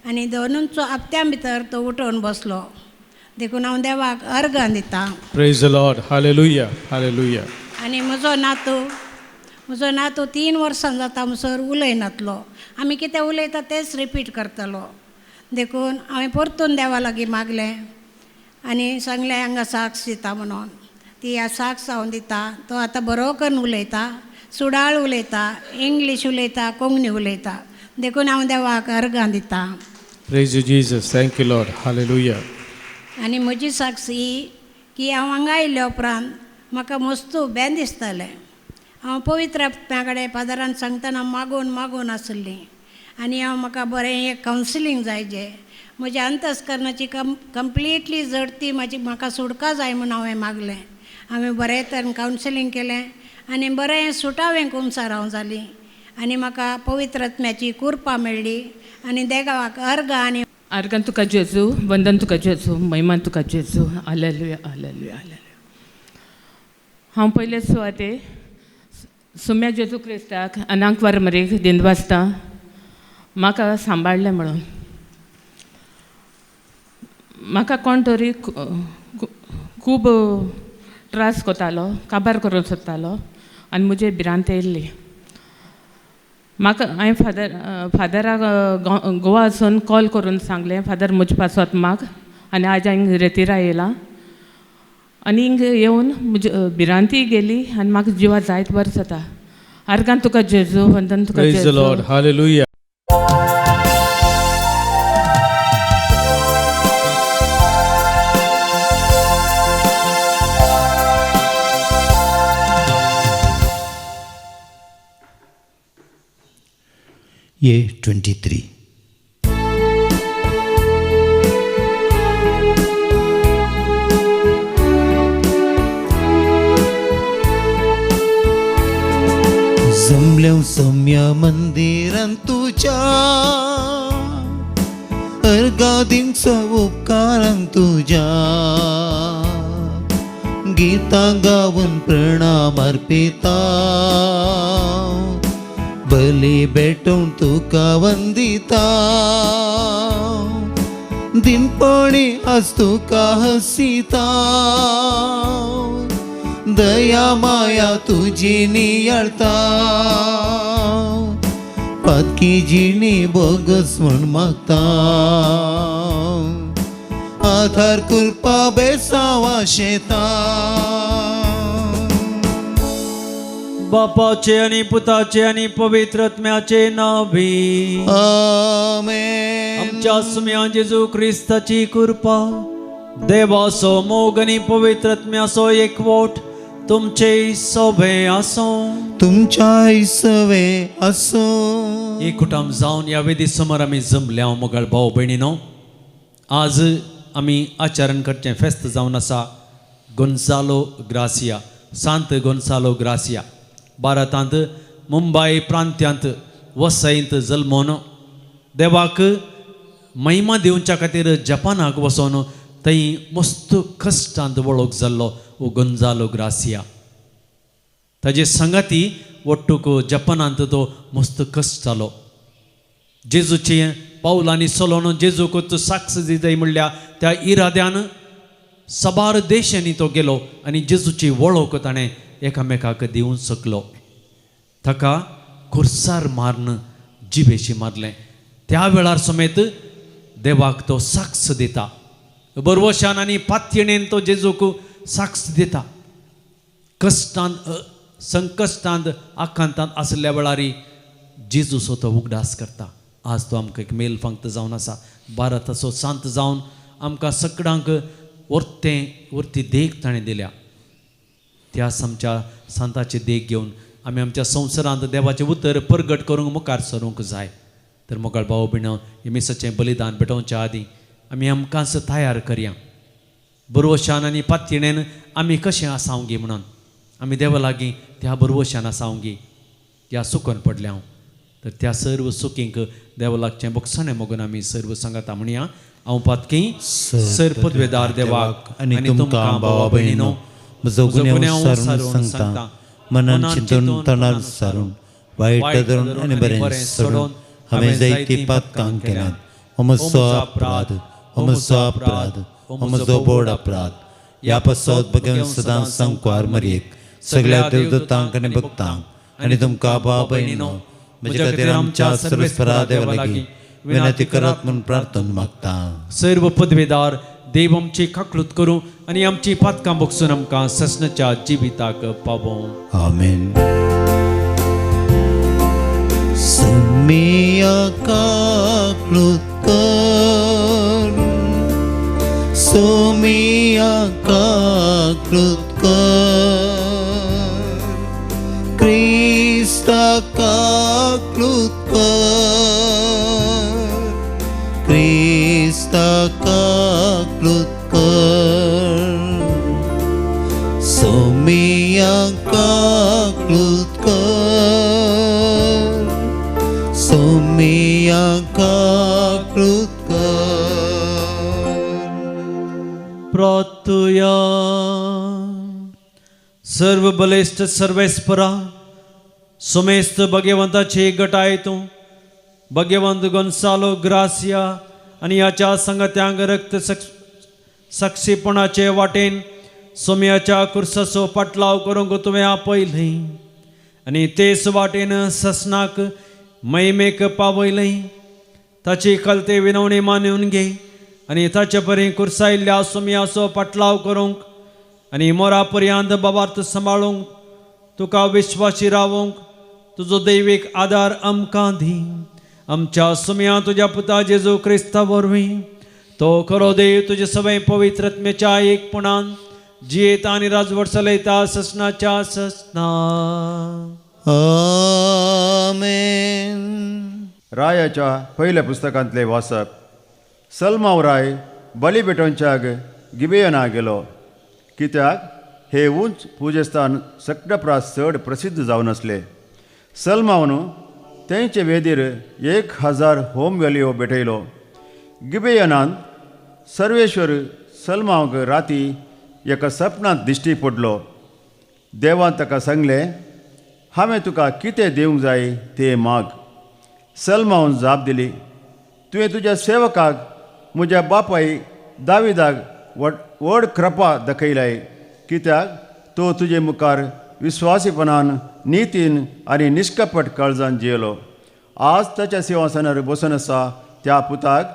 आनी 2 हप्त्यां भितर तो उठोन बसलो. देखून हांव देवाक अर्गां दितां. Praise the Lord. Hallelujah. Hallelujah. आनी म्हजो नातू 3 वर्सां जाता म्हणसर उलयनातलो. आमी कितें उलयता तेंच रिपीट करतलो. देखून हांवें परतून देवा लागीं मागलें आनी सांगलें हांगा साक्ष दिता म्हणून. ती ह्या साक्ष हांव दिता. तो आतां बरो करून उलयता, सुडाळ उलयता, इंग्लीश उलयता, कोंकणी उलयता. देखून हांव देवाक अर्गां दितां. Praise you, Jesus. Thank you, Lord. Hallelujah. आनी म्हजी साक्ष ही की हांव हांगा आयिल्ल्या उपरांत म्हाका मस्तू बेन दिसतालें. हांव पवित्र आत्म्या कडेन फादरान सांगतना मागून आसली आनी म्हाका बरें एक कावन्सिलींग जाय जें म्हज्या अंतस्करणाची कंप्लिटली जडती म्हाका सुटका जाय म्हूण हांवें मागलें. हांवें बरें तरेन कावन्सिलींग केलें आनी बरें सुटावें कुमसार हांव जाली आनी म्हाका पवित्र आत्म्याची कृपा मेळ्ळी आनी देवाक अर्गां अर्गां तुका जेजू, वंदन तुका जेजू, महिमा तुका जेजू. Hallelujah hallelujah hallelujah. हांव पयले सुवाते सुम्या जेजू क्रिस्ताक अनांक वारमरेक दिनवासता म्हाका सांबाळलें म्हणून. म्हाका कोण तरी खूब त्रास कोतालो, काबार करूंक सोदतालो आनी म्हजे भिरांत येयल्ली. म्हाका हांवें फादराक गोवा वचून कॉल करून सांगलें फादर म्हजे पासत माग आनी आज हांवें रेतीरा येयलां आनी हिंग येवन म्हजी भिरांती गेली आनी म्हाका जिवा जायत बरें जाता. अर्गां तुका जेजू, वंदन तुका Praise the जेजू. Lord. Hallelujah. Year 23. जमल्या सम्या मंदिरान तुझ्या अर्गादींचो उपकारान तुझ्या गीतां गावन प्रणाम अर्पिता बली भेटून तुका वंदिता दिनपणी आज तुका हसिता दया माया तुझी नियाळता पातकी जिणी बोगस म्हण मागता आधार कृपा बेसावा शेता बापाचे आणि पुताचे आणि पवित्र आत्म्याचे नावी आमेन. आमच्या सुम्या जेजू ख्रिस्ताची कृपा देवाचो मोग आणि पवित्र आत्म्याचो एकवट तुमचे सोबे आसो. तुमच्या सवे असो. एक कुटुंब जावन या वेदी समोर आमी जमल्या मोगाळ भाव भयणीनो. आज आमी आचरण करचें फेस्त जावन आसा गोन्सालो ग्रासिया, सांत गोन्सालो ग्रासिया. भारतांत मुंबय प्रांत्यांत वसयंत जल्मोन देवाक महिमा दिवच्या खातीर जपानाक वचोन थंय मस्त कश्टांत वळख जाल्लो हो गोन्सालो ग्रासिया. ताजे संगाती वट्टूक जपानांत तो मस्त कस जालो जेजूचे पाऊल आनी चलोन जेजूक साक्ष दिताय म्हणल्या त्या इराद्यान सबार देशांनी तो गेलो आनी जेजूची वळख ताणें एकामेकाक दिवूंक शकलो ताका खुर्सार मारन जिबेशी मारलें त्या वेळार समेत देवाक तो साक्ष दिता बरवशान आनी पातयेणेन तो जेजूक साक्ष दिता कश्टांत संकश्टांत आकांतांत आसल्या वेळारी जेजूचो तो उगडास करता आज तो आमकां एक मेल फांगत जावन आसा भारताचो सांत जावन आमकां सगळ्यांक वरती देख ताणें दिल्या त्या आमच्या सांताचे देख घेवन आमी आमच्या संवसारांत देवाचें उतर परगट करूंक मुखार सरूंक जाय तर मोगाळ भाव भयणो येमिसाचें बलिदान पेटोवच्या आदीं आमी आमकांच तयार करया बरवशान आनी पातयेणेन आमी कशें आसावंगी म्हणून आमी देवा लागीं त्या बरवशान आसावंगी ह्या सुखोन पडल्या हांव तर त्या सर्व सुखींक देवा लागचें बक्षणें मोगून आमी सर्व सांगता म्हणया हांव पातकी सर पदवेदार देवाक आनी तुमकां भावा भयणीनो म्हजो गुन्यांव सारून सांगता मनान चिंतून तोंडार सारून वायट धरून आनी बरें सोडून हांवें जायतीं पातकां केल्यात हो म्हजो अपराध हो म्हजो अपराध हो म्हजो बोड अपराध ह्या पासत बगेवन सदां सांगवार मरयेक सगळ्या देवदूतांक आनी भक्तांक आनी तुमकां भावा भयणीनो म्हजे खातीर आमच्या सर्वेस्परा देवा लागीं विनंती करात म्हूण प्रार्थना मागता सर्व पदवेदार देव आमची काकलूत करूं आनी आमची पातकां बगसून आमकां ससनाच्या जिविताक पावों आमेन सोमिया काकलूत कर सोमिया काकलूत कर क्रिस्ता काकलूत कर क्रिस्ता काकलूत कर सोमिया काकलूत कर सोमिया काकलूत कर प्रार्थया सर्व बलिष्ठ सर्वेस्परा सुमेस्त भगवंताचे गटाय तूं भगवंत गोन्सालो ग्रासिया आनी ह्याच्या संगत्यांक रक्त साक्षीपणाचे वाटेन सोम्याच्या कुर्साचो पाटलाव करूंक तुवें आपयलें आनी तेच वाटेन ससनाक महिमेक पावयलें ताची कलते विनवणी मानून घे आनी ताचे परी कुर्सायल्ल्या सोम्याचो पाटलाव करूंक आनी मोरा पर्यंत बाबार्थ सांबाळूंक तुका विश्वासी रावूंक तुजो दैवीक आदार आमकां दी आमच्या सोम्या तुज्या पुता जेजू क्रिस्ता वरवीं तो खरो देव तुजे सवय पवित्रत्मेच्या एकपणान जियेता आनी राजवट चलयता ससनाच्या ससना आमेन रायाच्या पयल्या पुस्तकांतले वाचप सलमाव राय बली पेटोवच्याक गिबेयना गेलो कित्याक हे उंच पुजेस्थान सगळ्या परस चड प्रसिद्ध जावन आसले सलमावन तेंचे वेदीर 1000 होम वेल्यो भेटयलो गिबेयनांत सर्वेश्वर सलमावक राती एका सपनांत दिश्टी पडलो देवान ताका सांगलें हांवें तुका कितें दिवंक जाय तें माग सलमावन जाप दिली तुवें तुज्या सेवकाक म्हज्या बापाय दाविदाक व्हड कृपा दाखयलाय कित्याक तो तुजे मुखार विश्वासीपणान नितीन आनी निश्कपट काळजान जियेलो आज ताच्या सिंहासनार बसून आसा त्या पुताक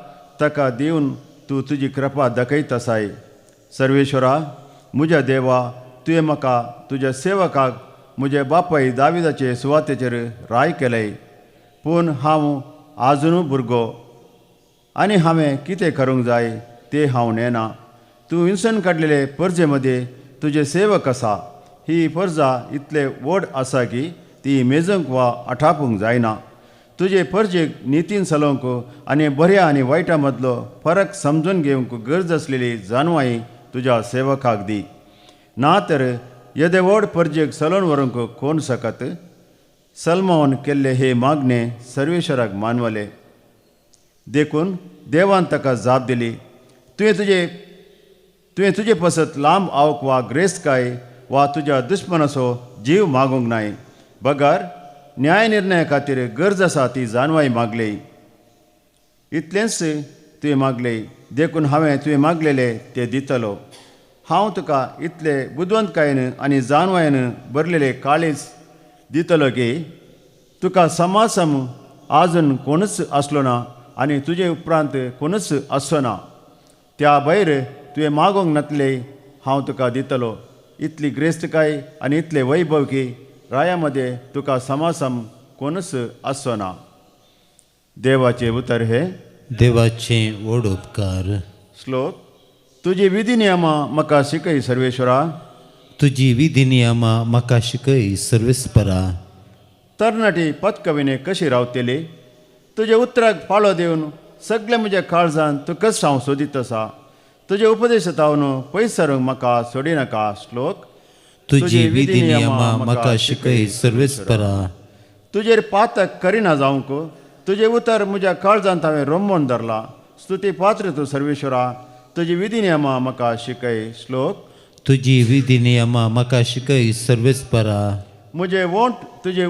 ताका दिवन तूं तुजी कृपा दाखयत आसाय सर्वेश्वरा म्हज्या देवा तुवें म्हाका तुज्या सेवकाक म्हज्या बापाय दाविदाचे सुवातेचेर राय केलें पूण हांव आजुनूय भुरगो आनी हांवें कितें करूंक जाय तें हांव नेना तूं विंचून काडलेले पर्जे मदें तुजे सेवक आसा ही पर्जा इतले व्हड आसा की ती मेजूंक वा आठापूंक जायना तुजे पर्जेक नितीन चलोवंक आनी बऱ्या आनी वायटा मदलो फरक समजून घेवंक गरज आसलेली जाणवाई तुज्या सेवकाक दी ना तर येदे व्हड पर्जेक चलोवन व्हरूंक कोण सकत सलमावन केल्ले हे मागणे सर्वेश्वराक मानवले देखून देवान ताका जाप दिली तुवें तुजे पसत लांब आवक वा ग्रेस्त काय वा तुज्या दुश्मनाचो जीव मागूंक नाय. बगार न्याय निर्णया खातीर गरज आसा ती जानवाय मागले. इतलेंच तुवें मागले, देखून हांवें तुवें मागलेले ते दितलो. हांव तुका इतले बुदवंतकायेन आनी जानवायेन भरलेले काळीज दितलो की तुका समासम आजून कोणूच आसलो ना आनी तुजे उपरांत कोणूच आसचो ना. त्या भायर तुवें मागोंक नातले हांव तुका दितलो. इतली ग्रेस्तकाय आनी इतले वैभव की राया मदें तुका समासम कोणूच आसचो ना. देवाचे उतर हे. देवाचे व्हड उपकार. श्लोक. तुजी विधी नियमां म्हाका शिकय सर्वेश्वरा. तुजी विधी नियमां म्हाका शिकय सर्वेस्परा. तरणाटी पथकविने कशी रावतली. तुजे उतराक फाळो दिवन सगळे म्हज्या काळजांत तूं कसो हांव सोदीत आसा. तुजे उपदेश तावन पयस सरूंक म्हाका सोडिनाका. श्लोक. तुजी विधी नियमां म्हाका शिकय सर्वेस्परा. तुजेर पातक करिना जावंक तुजे उतर म्हज्या काळजांत हांवें रोमोवन धरला. स्तुती पात्र तूं सर्वेश्वरा. तुजी विधी नियमां म्हाका शिकय. श्लोक. तुजी विधी नियमां म्हाका शिकय सर्वेस्परा. म्हजे वोंट तुजे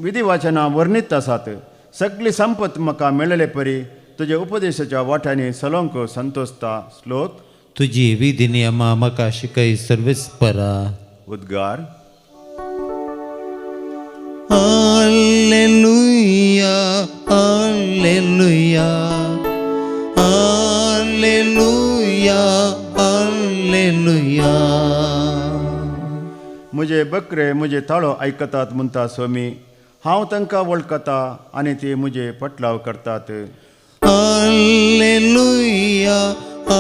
विधी वाचनां वर्णीत आसात. सगळी संपत म्हाका मेळले परी तुजे उपदेशाच्या वाट्यांनी चलोवंक संतोसता. श्लोक. तुजी विधी नियमां म्हाका शिकय सर्वेस्परा. उद्गार. Alleluia, Alleluia, Alleluia, Alleluia. म्हजे बकरे म्हजे ताळो आयकतात म्हणटा स्वामी. हांव तांकां वळखता आनी ती म्हजे पटलाव करतात. Alleluia,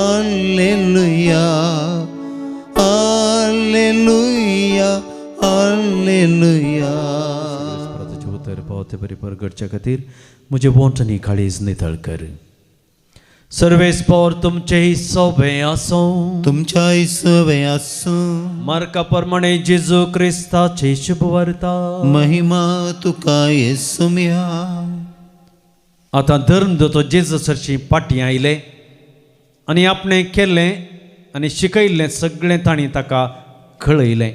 Alleluia, Alleluia, Alleluia. उतर पावते बरी परगडच्या खातीर म्हजे वोंट आनी काळीज नितळ कर. सर्वेस्पर तुमचे सोबे आसूं. तुमच्या इसवे आसूं. मार्का प्रमाणे जेजू क्रिस्ताची शुभ वार्ता. महिमा तुका येसुम्या. आतां धर्म दोतो जेजू सरशी पाटी आयले आनी आपणें केल्लें आनी शिकयल्लें सगळें तांणी ताका कळयलें.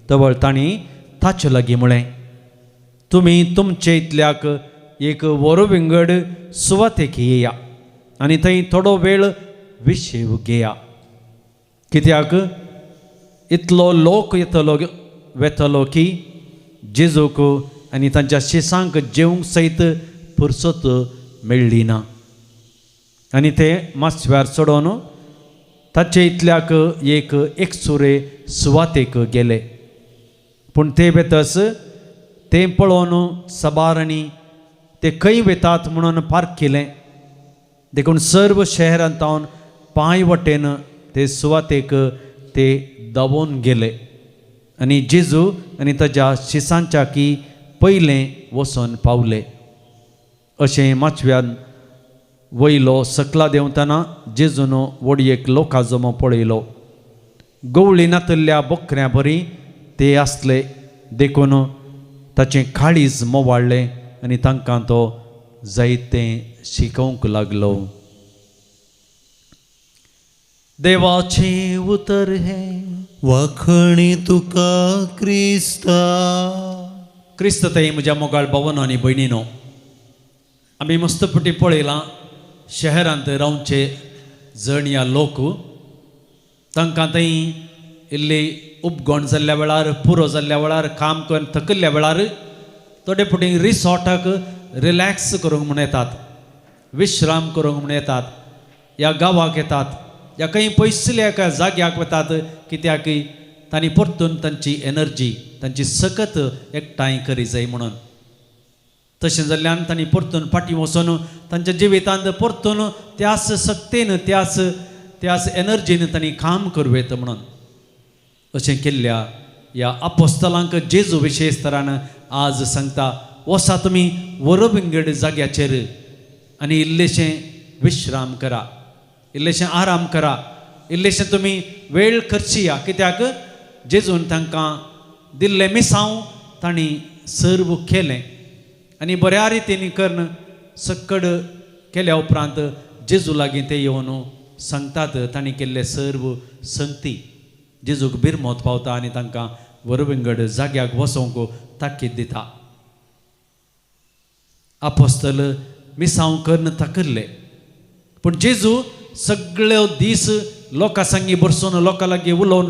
तवळ तांणी ताचे लागीं म्हळें, तुमी तुमचे इतल्याक एक वरोविंगड सुवातेक येया आनी थंय थोडो वेळ विशेव घेया. कित्याक इतलो लोक येतलो वेतलो की जेजूक आनी तांच्या शिसांक जेवंक सयत फुरसत मेळ्ळी ना. आनी ते मासव्यार चडोवन ताचे इतल्याक एक एकसुरे सुवातेक गेले. पूण ते बेतस तें पळोवन सबारांनी ते खंय वेतात म्हणून पारखिलें. देखून सर्व शहरांतावन पांय वटेन ते सुवातेक ते धांवून गेले आनी जेजू आनी ताच्या शिसांच्या की पयलें वचोन पावले. अशें माचव्यान वयलो सकला देंवतना जेजून वडयेक लोकां जमो पळयलो. गवळी नातल्ल्या बोकऱ्यां बरी ते आसले. देखून ताचें काळीज मोवाळ्ळें आनी तांकां तो जायतें शिकोवंक लागलो. देवाचें उतर हें. वाखणी तुका क्रिस्ता. क्रिस्त थंय म्हज्या मोगाळ भावांनो आनी भयणीनो, आमी मस्तपटी पळयलां शहरांत रावचे जण या लोक तांकां थंय इल्ली उपगोण जाल्ल्या वेळार पुरो जाल्ल्या वेळार काम करून थकल्ल्या वेळार थोडे फुटी रिसॉर्टाक रिलॅक्स करूंक म्हण येतात, विश्राम करूंक म्हण येतात. ह्या गांवाक येतात, ह्या खंय पयसल्या एका जाग्याक वतात, कित्याक तांणी परतून तांची एनर्जी तांची सकत एकठांय करी जाय म्हणून. तशें जाल्ल्यान तांणी परतून फाटीं वचून तांच्या जिवितांत परतून त्याच सक्तेन त्याच एनर्जीन तांणी काम करूं येता म्हणून. अशें केल्ल्या ह्या आपोस्तलांक जेजू विशेशतरान आज सांगता, वसा तुमी वरोविंगड जाग्याचेर आनी इल्लेशें विश्राम करा, इल्लेशें आराम करा, इल्लेशें तुमी वेळ करची या. कित्याक जेजून तांकां दिल्लें मिसांव तांणी सर्व केलें आनी बऱ्या रितीन करून सक्कड केल्या उपरांत जेजू लागीं ते येवन सांगतात तांणी केल्ले सर्व संगती जेजूक बिरमोत पावता आनी तांकां वरविंगड जाग्याक वसोंक ताकीद दिता. आपोस्तल मिसांव करन ताकरले, पूण जेजू सगळ्यो दीस लोकां सांगी बसून लोकां लागीं उलोवन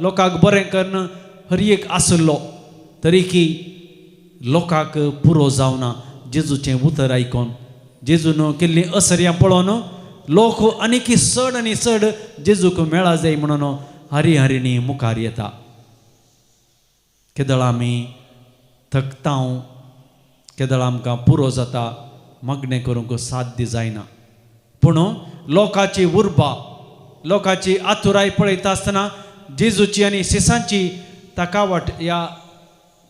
लोकांक बरें करन हर एक आसलो, तरी की लोकांक पुरो जावना. जेजूचें उतर आयकोन जेजून केल्लीं असर्यां पळोवन लोक आनीक चड आनी चड जेजूक मेळा जाय म्हणून हारी हारिणी मुखार येता. केदळ आमी थकता, केदळ आमकां पुरो जाता, मग्नें करूंक साध्य जायना. पूण लोकांची उर्बा, लोकांची आतुराय पळयता आसतना जेजूची आनी शिसांची ताकावट ह्या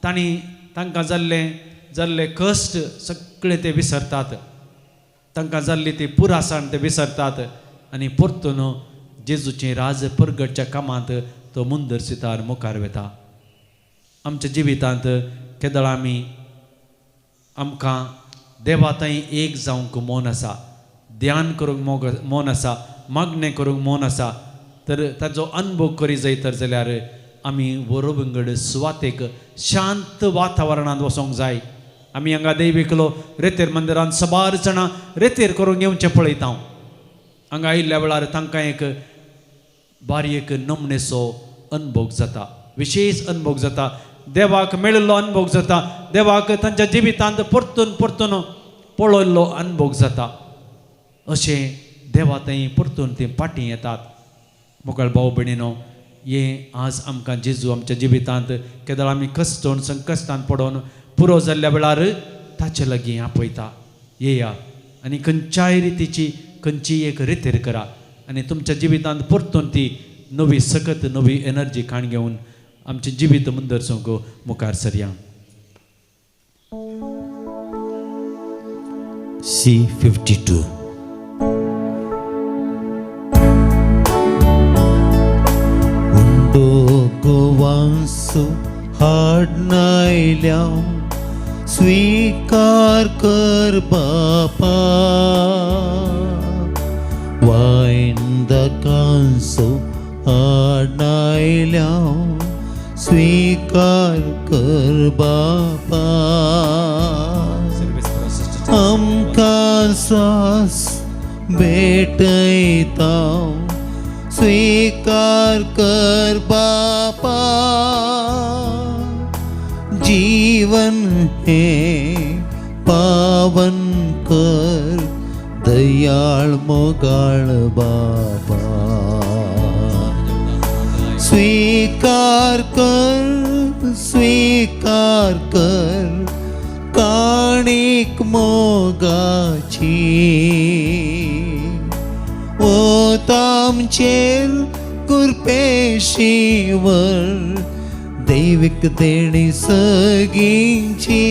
तांकां जाल्ले कश्ट सगळे ते विसरतात, तांकां जाल्ली ती पुरासाण ते विसरतात आनी परतून जेजूचें राज परगटच्या कामांत तो मुंदर सितार मुखार वेता. आमच्या जिवितांत केदळ आमकां देवा थंय एक जावंक मौन आसा, ध्यान करूंक मौन आसा, मागणें करूंक मौन आसा, तर ताचो अनुभव करी जायतर जाल्यार आमी वरविंगड सुवातेक शांत वातावरणांत वचोंक जाय. आमी हांगा दैविकलो रेतेर मंदिरांत सबार जाणां रेतेर करूंक येवचें पळयता. हांगा आयिल्ल्या वेळार तांकां एक बारीक नमणेचो अनुभव जाता, विशेश अनुभव जाता, देवाक मेळिल्लो अनुभव जाता, देवाक तांच्या जिवितांत परतून पळयल्लो अनुभव जाता. अशें देवा थंय परतून ते फाटीं येतात. मोकळ भाव भयणीनो, हे आज आमकां जेजू आमच्या जिवितांत केदळ आमी कश्टोवन संकश्टांत पडोवन पुरो जाल्ल्या वेळार ताचे लागीं आपयता. येया आनी खंयच्याय रितीची खंयची एक रितेर करा आनी तुमच्या जिवितांत परतून ती नवी सकत नवी एनर्जी खाण घेवन आमचें जिवीत मुंदर सोंक मुखार सरया. C52. गोवांसो हाडनायल्या स्वीकार कर बापा, वायंदकांसो हाडनायल्या स्वीकार कर बापा. आमकां सास भेटयता स्वीकार कर बापा, जीवन हे पावन कर दयाळ मोगाळ बापा. स्वीकार कर काणीक मोगाची, ओ तामचेर कुरपेशीवर दैविक देणी सगळींची.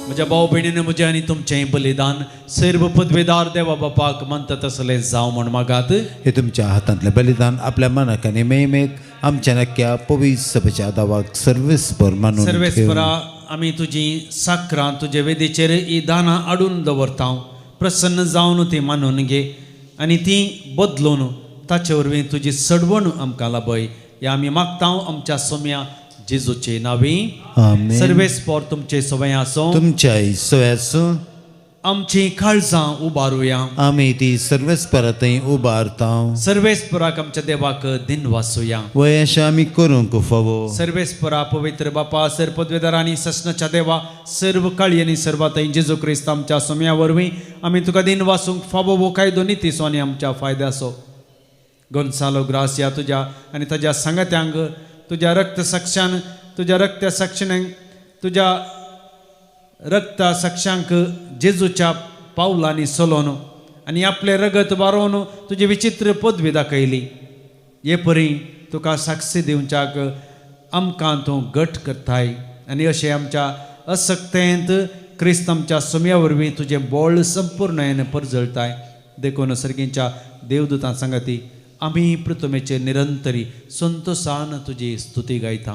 म्हज्या भाव भयणीन म्हजें आनी तुमचें बलिदान सर्व पदवेदार देवा बापाक म्हणटा तसलें जावं म्हण मागात. हे तुमच्या हातांतलें बलिदान आपल्या मनाक आनी मेमेक आमच्या नक्क्या पवित्र सभेच्या दावाक सर्वेस्पर मानून सर्वेस्परा, आमी तुजी साखरां तुजे वेदीचेर ही दानां हाडून दवरता. प्रसन्न जावन ती मानून घे आनी ती बदलून ताचे वरवीं तुजी सडवण आमकां लाभय. हे आमी मागता आमच्या सोम्या जेजूचे नांवी. आमेन. सर्वेस्पर तुमचे सवय आसूं, तुमच्या सवयासूं आमची काळजां उबारुया. आमी ती सर्वेस्परांतय उबारता. सर्वेस्पराक आमच्या देवाक दिन वासुया. वयश आमी करूंक फावो. सर्वेस्परा पवित्र बापा सर पदवेदार आनी ससनाच्या देवा सर्व काळी आनी सर्वातय जेजू क्रिस्त आमच्या सोम्या वरवीं आमी तुका दिन वासूंक फावो वो कायदो नितीसो आनी आमच्या फायद्याचो. गोन्सालो ग्रासिया तुज्या आनी ताज्या सांगात्यांक तुज्या रक्त साक्षांक जेजूच्या पावलांनी चलोवन आनी आपले रगत वारोवन तुजी विचित्र पदवी दाखयली. हे परी तुका साक्षी दिवच्याक आमकां तूं घट करताय आनी अशें आमच्या असक्तेंत क्रिस्त आमच्या सोम्या वरवीं तुजें बोळ संपूर्णयेन परजळताय. देखून सर्गींच्या देवदूतां सांगाती आमी प्रथमेचे निरंतरी संतोषान तुजी स्तुती गायता.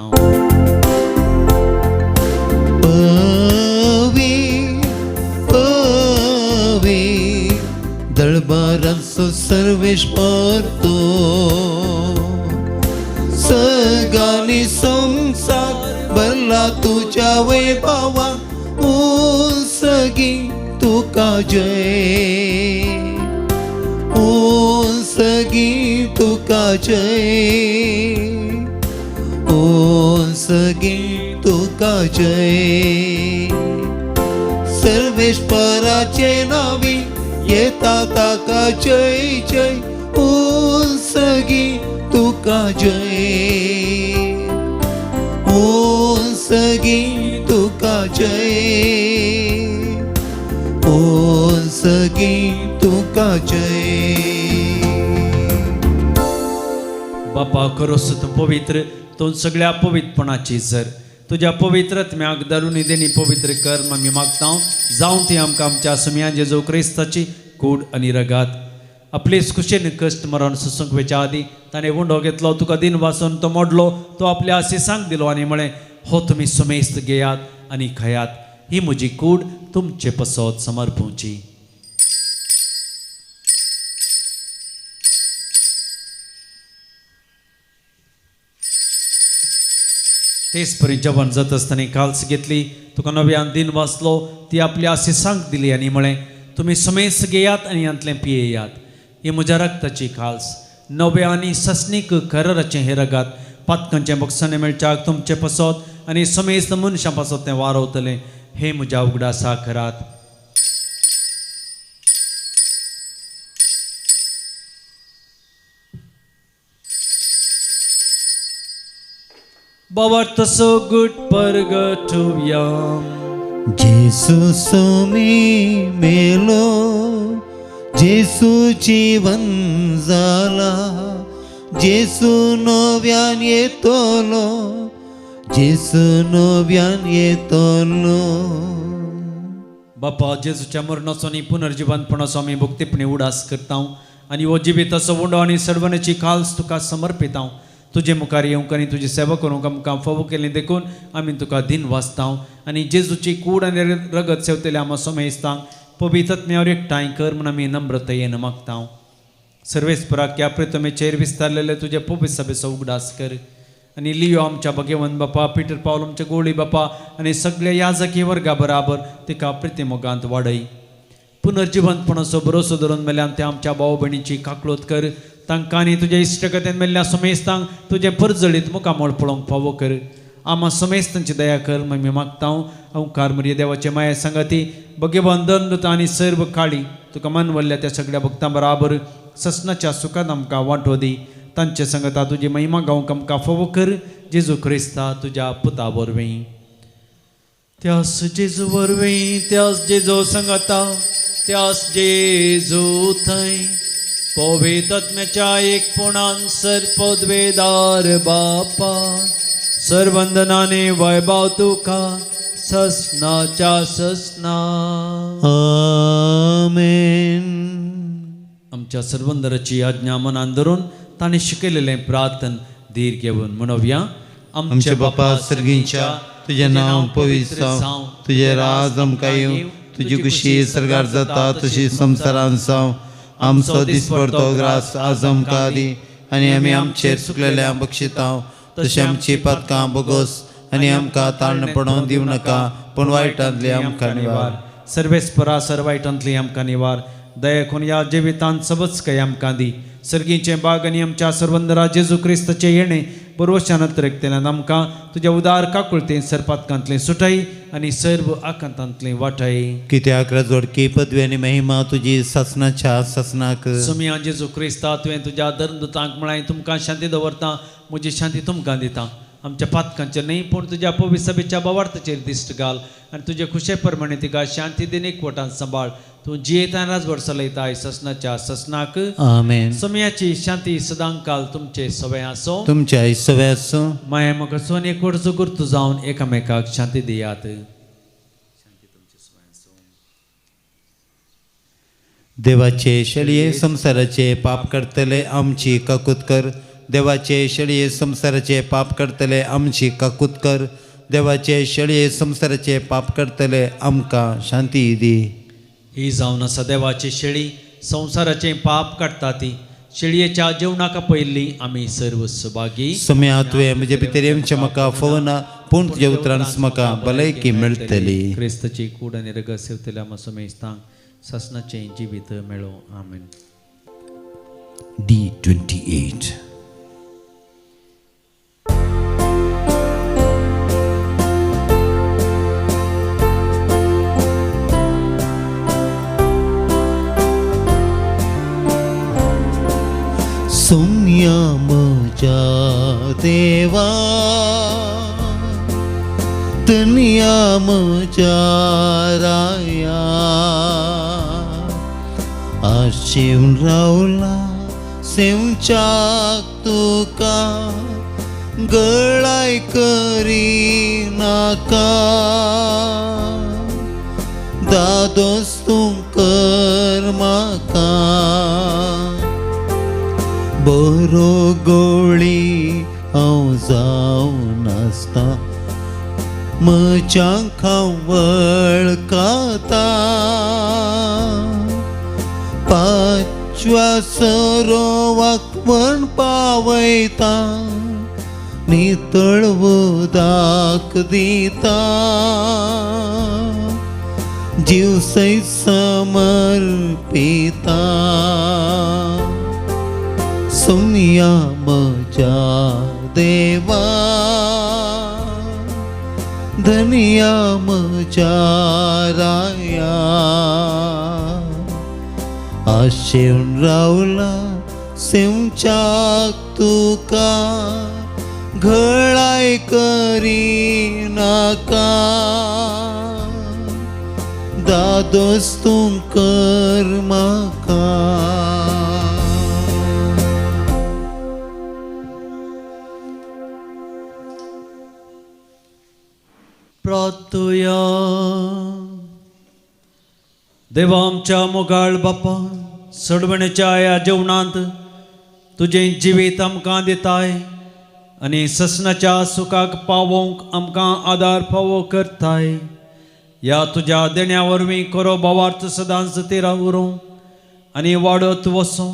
दरबारांचो सर्वेस्पर तो जगानी संसार भरला तुझ्या वैभवा उंचगी तुका जय उंचगी तुका जय उंचगी तुका जय सर्वेश्वराचे नावी येता ताका जय जय उंचगी तुका जय उंचगी तुका जय उंचगी तुका जय. बापा करोस तू पवित्र तो सगळ्या पवित्रपणाची झर तुझ्या पवित्रत्म्याक धरून देणी पवित्र कर मी मागता जाऊन ती आमकां आमच्या सुमया जेजू क्रिस्ताची कूड आणि रगात आपलेच कुशेन कष्ट मरण सुसंकवेच्या आदी ताणें उंडो घेतलो तुका दिन वाचून तो मोडलो तो आपल्या आशिसांक दिलो आनी म्हळें हो तुमी सुमेस्त घेयात आनी खयात ही म्हजी कूड तुमचे पसत समर्पूची. तेच परी जेवण जात आसतना काल्स घेतली तुका नव्यान दिन वाचलो ती आपल्या आशिसांक दिली आनी म्हळें तुमी सुमेस्त घेयात आनी यांतलें पियेयात ही म्हज्या रक्ताची काल्स नव्या आनी ससनीक खरराचें हे रगात पातकांचें बक्षांनी मेळच्याक तुमचे पसत आनी सुमेस्त मनशां पासत तें वारवतलें हे म्हज्या उगडासा करात. बाबा so good परगटूया जेसू सोमी मेलो जेसू जीवन जाला जेसू नव्यान येतलो जेसू नव्यान येतलो. बापा जेजूच्या मरणाचो आनी पुनर्जिवनपणाचो आमी भक्तीपणी उडास करता आनी हो जिविताचो उंडो आनी सडवण्याची काल्स तुका समर्पिता. तुजे मुखार येवंक आनी तुजी सेवा करूंक आमकां फावो केलें देखून आमी तुका दिन वाचता आनी जेजूची कूड आनी रगत सेवतले आमी सोमेस्तांक पवित्रत्म्यावर एकठांय कर म्हूण आमी नम्रतायेन मागता. सर्वेस्पराक ह्या प्रितमेचेर विस्तारलेले तुजे पवित्र सभेचो उगडास कर आनी लियो आमच्या भगवंत बापा पिटर पावल आमच्या गोळी बापा आनी सगळ्या याजकी वर्गा बराबर तिका प्रितिमोगांत वाडय. पुनर्जिवनपणाचो भरोसो धरून मेल्यान ते आमच्या भाव भयणीची काकळोत कर तांकां आनी तुज्या इश्टकथेन मेल्ल्या समेस्तांक तुजे परजळीत मुखामोळ पळोवंक फावो कर. आमा समेस्तांची दया कर मी मागता ओंकार मरिये देवाचे माया संगती भगवान दंड आनी सर्व काळी तुका मन वल्ल्या त्या सगळ्या भक्तां बराबर ससनाच्या सुखांत आमकां वांटो दी. तांचे संगता तुजी महिमा गावंक आमकां फावो कर जेजू क्रिस्ता तुज्या पुता वरवीं. त्यास जेजू वरवीं त्यास जेजू संगता त्यास जेजू थंय पवित्रत्म्याच्या एकपुणान सर्पद्वेदार बापा सर्वंदनाने वैभव तुका ससनाच्या ससना आमेन. आमच्या सर्वंदराची आज्ञा मनान धरून ताणें शिकयलेलें प्रार्थन धीर घेवन म्हणोवया. आमचे बापा सर्गींच्या तुझे नांव पवित्र जावं तुझे राज आमकां येवं तुजी कुशी सरकार जाता तशी संवसारान जावं. आमचो दिसपडतो ग्रास आज आमकां दी आनी आमी आमचेर चुकलेल्यांक बक्षिता तशें आमची पातकां बोगोस आनी आमकां ताळण पडोवन दिवं नाका पूण वायटांतली आमकां निवार. सर्वेस्परा सर्वायटांतली आमकां निवार दया करून या जिवितांत सबच काय आमकां दी. सर्गीचे बाग आनी आमच्या सर्वंदरा जेजू क्रिस्ताचे येणे बरोवशान तरकतेल्यान आमकां तुज्या उदार काकुळतेन सरपातकांतलें सुटाय आनी सर्व आकांतांतलें वाटाय. कित्याक राजवडकी पदवी आनी महिमा तुजी ससनाच्या ससनाक. सुमया जेजू क्रिस्ता तुवें तुज्या धर्मदूतांक म्हळां तुमकां शांती दवरता म्हजी शांती तुमकां दिता. आमच्या पातकांचेर न्ही पूण तुज्या पवित्र सभेच्या बावार्थाचेर दिश्ट घाल आनी तुजे खुशे प्रमाणे तिका शांती दिन एकवटान सांबाळ. तूं जियेता राजवड चलयताय ससनाच्या ससनाक. आमेन. समयाची शांती सदांच काल तुमचे सवय आसो तुमच्या सवय आसो. माया म्हाका सोन एकवटचो गुर्तू जावन एकामेकाक शांती दियात. देवाचे शेळये संसाराचे पाप करतले आमची काकूत कर. देवाचे शेळये संसाराचे पाप करतले आमची काकूत कर. देवाचे शेळये संसाराचे पाप करतले आमकां शांती दी. ही जावन आसा देवाची शेळी संवसाराचें पाप काडटा ती शेळयेच्या जेवणाका पयली आमी सर्व सहभागी सम्या तुवें म्हजे भितर येवचें म्हाका फवना पूण तुज्या उतरांस म्हाका भलायकी मेळटली. क्रिस्ताची कूड आनी रगत सेवतल्या आमच्या मेस्तांक ससनाचें जिवीत मेळो. आमेन. D28. सोम्या म्हज्या देवा, तनया म्हज्या राया, आशेवन रावला सेवच्याक तुका, गळाय करी नाका. दादोस तूं कर म्हाका, बरो गोळी हांव जावन आसता, म्हज्या वळखता. पांचव्या सरोवाक म्हण पावयता, नितळ उदक दिता. जीव सैत समर्पिता. सोम्या म्हज्या देवा, धन्या म्हज्या राया, आशेवन रावला सेवच्याक तुका, घळाय करी नाका. दादोस तूं कर म्हाका. प्रार्थया. देवा आमच्या मोगाळ बाप्पा, सडवण्याच्या ह्या जेवणांत तुजें जिवीत आमकां दिताय आनी ससनाच्या सुखाक पावोवंक आमकां आदार फावो करताय. ह्या तुज्या देण्या वरवीं खरो भावार्थ सदांच तेरा उरूं आनी वाडत वचूं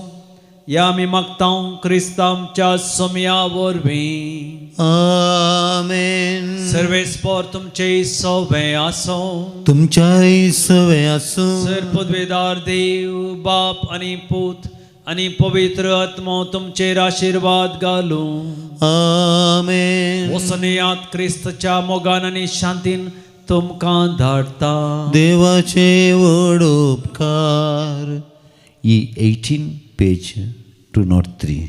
या आमी मागतां क्रिस्ता आमच्या सोम्या वरवीं. आमेन. सर्वेस्पर तुमचे सवे आसो. तुमच्याय सवे आसूं. सर पदवेदार देव बाप आनी पूत आनी पवित्र आत्मो तुमचेर आशीर्वाद घालूं. आमेन. वसनेयात क्रिस्तच्या मोगान आनी शांतीन तुमकां धाडटा. देवाचे व्हड उपकार. E18 page 203.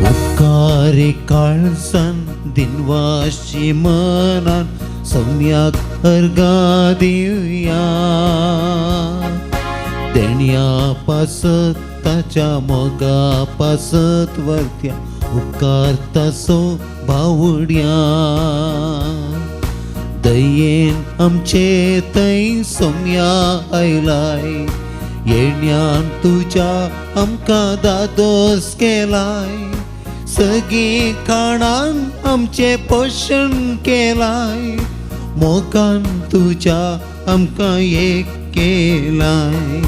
उपकारी काळजान दिनवाशी मनान सम्याक अर्गा दिवया. देण्या पासत ताच्या मोगा पासत वर्त्या, उपकार तासो भावड्या. दयेन आमचे थंय सोम्या आयलाय, येण्यान तुज्या आमकां दादोस केलाय. सगळी खाणान आमचे पोशण केलाय, मोगान तुज्या आमकां एक केलाय.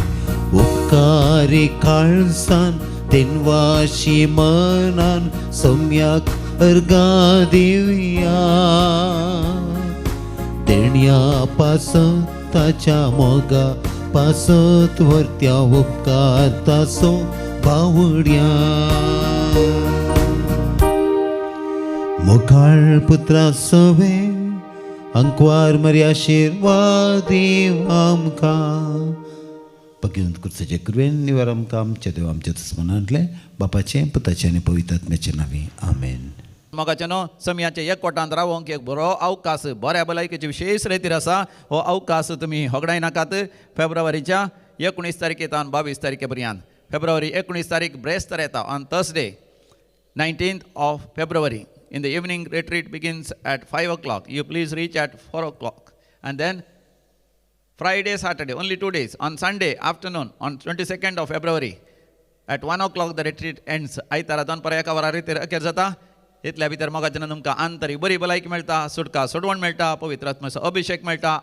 उपकारी काळजान दिनवाशी मनान सोम्याक अर्गा दिवया. देण्या पासत ताच्या मोगा पासत वर्त्या, उपकार तासो भावड्या. मोगाळ पुत्रा सवे अंकवार मरी आशीर्वाद दिव आमकां. भगवंत कुर्साचे कृपेन निवार आमकां आमच्या देव आमच्या दुस्मनांतले बापाचें पुताचें आनी पवित्र आत्म्याचें नांवी. आमेन. मोगाचें न्हू सम्याचे एक कोटांत रावंक एक बरो अवकाश बऱ्या भलायकेचे विशेष रितीर आसा. हो अवकाश तुमी होगडाय नाकात. फेब्रुवारीच्या 19 तारखेतान 22 तारखे पर्यंत. फेब्रुवारी 19 तारीख ब्रेस्तार येता on Thursday 19th of February. In the evening retreat begins at 5 o'clock. You please reach at 4 o'clock. And then Friday, Saturday, only 2 days. On Sunday afternoon, on 22nd of February, at 1 o'clock the retreat ends. आयतारा दोन पर एका वरा रितीर अखेर जाता. इतल्या भितर मोगाच्यान तुमकां आंतरीक बरी भलायकी मेळटा सुटका सोडवण मेळटा पवित्र आत्म्याचो अभिषेक मेळटा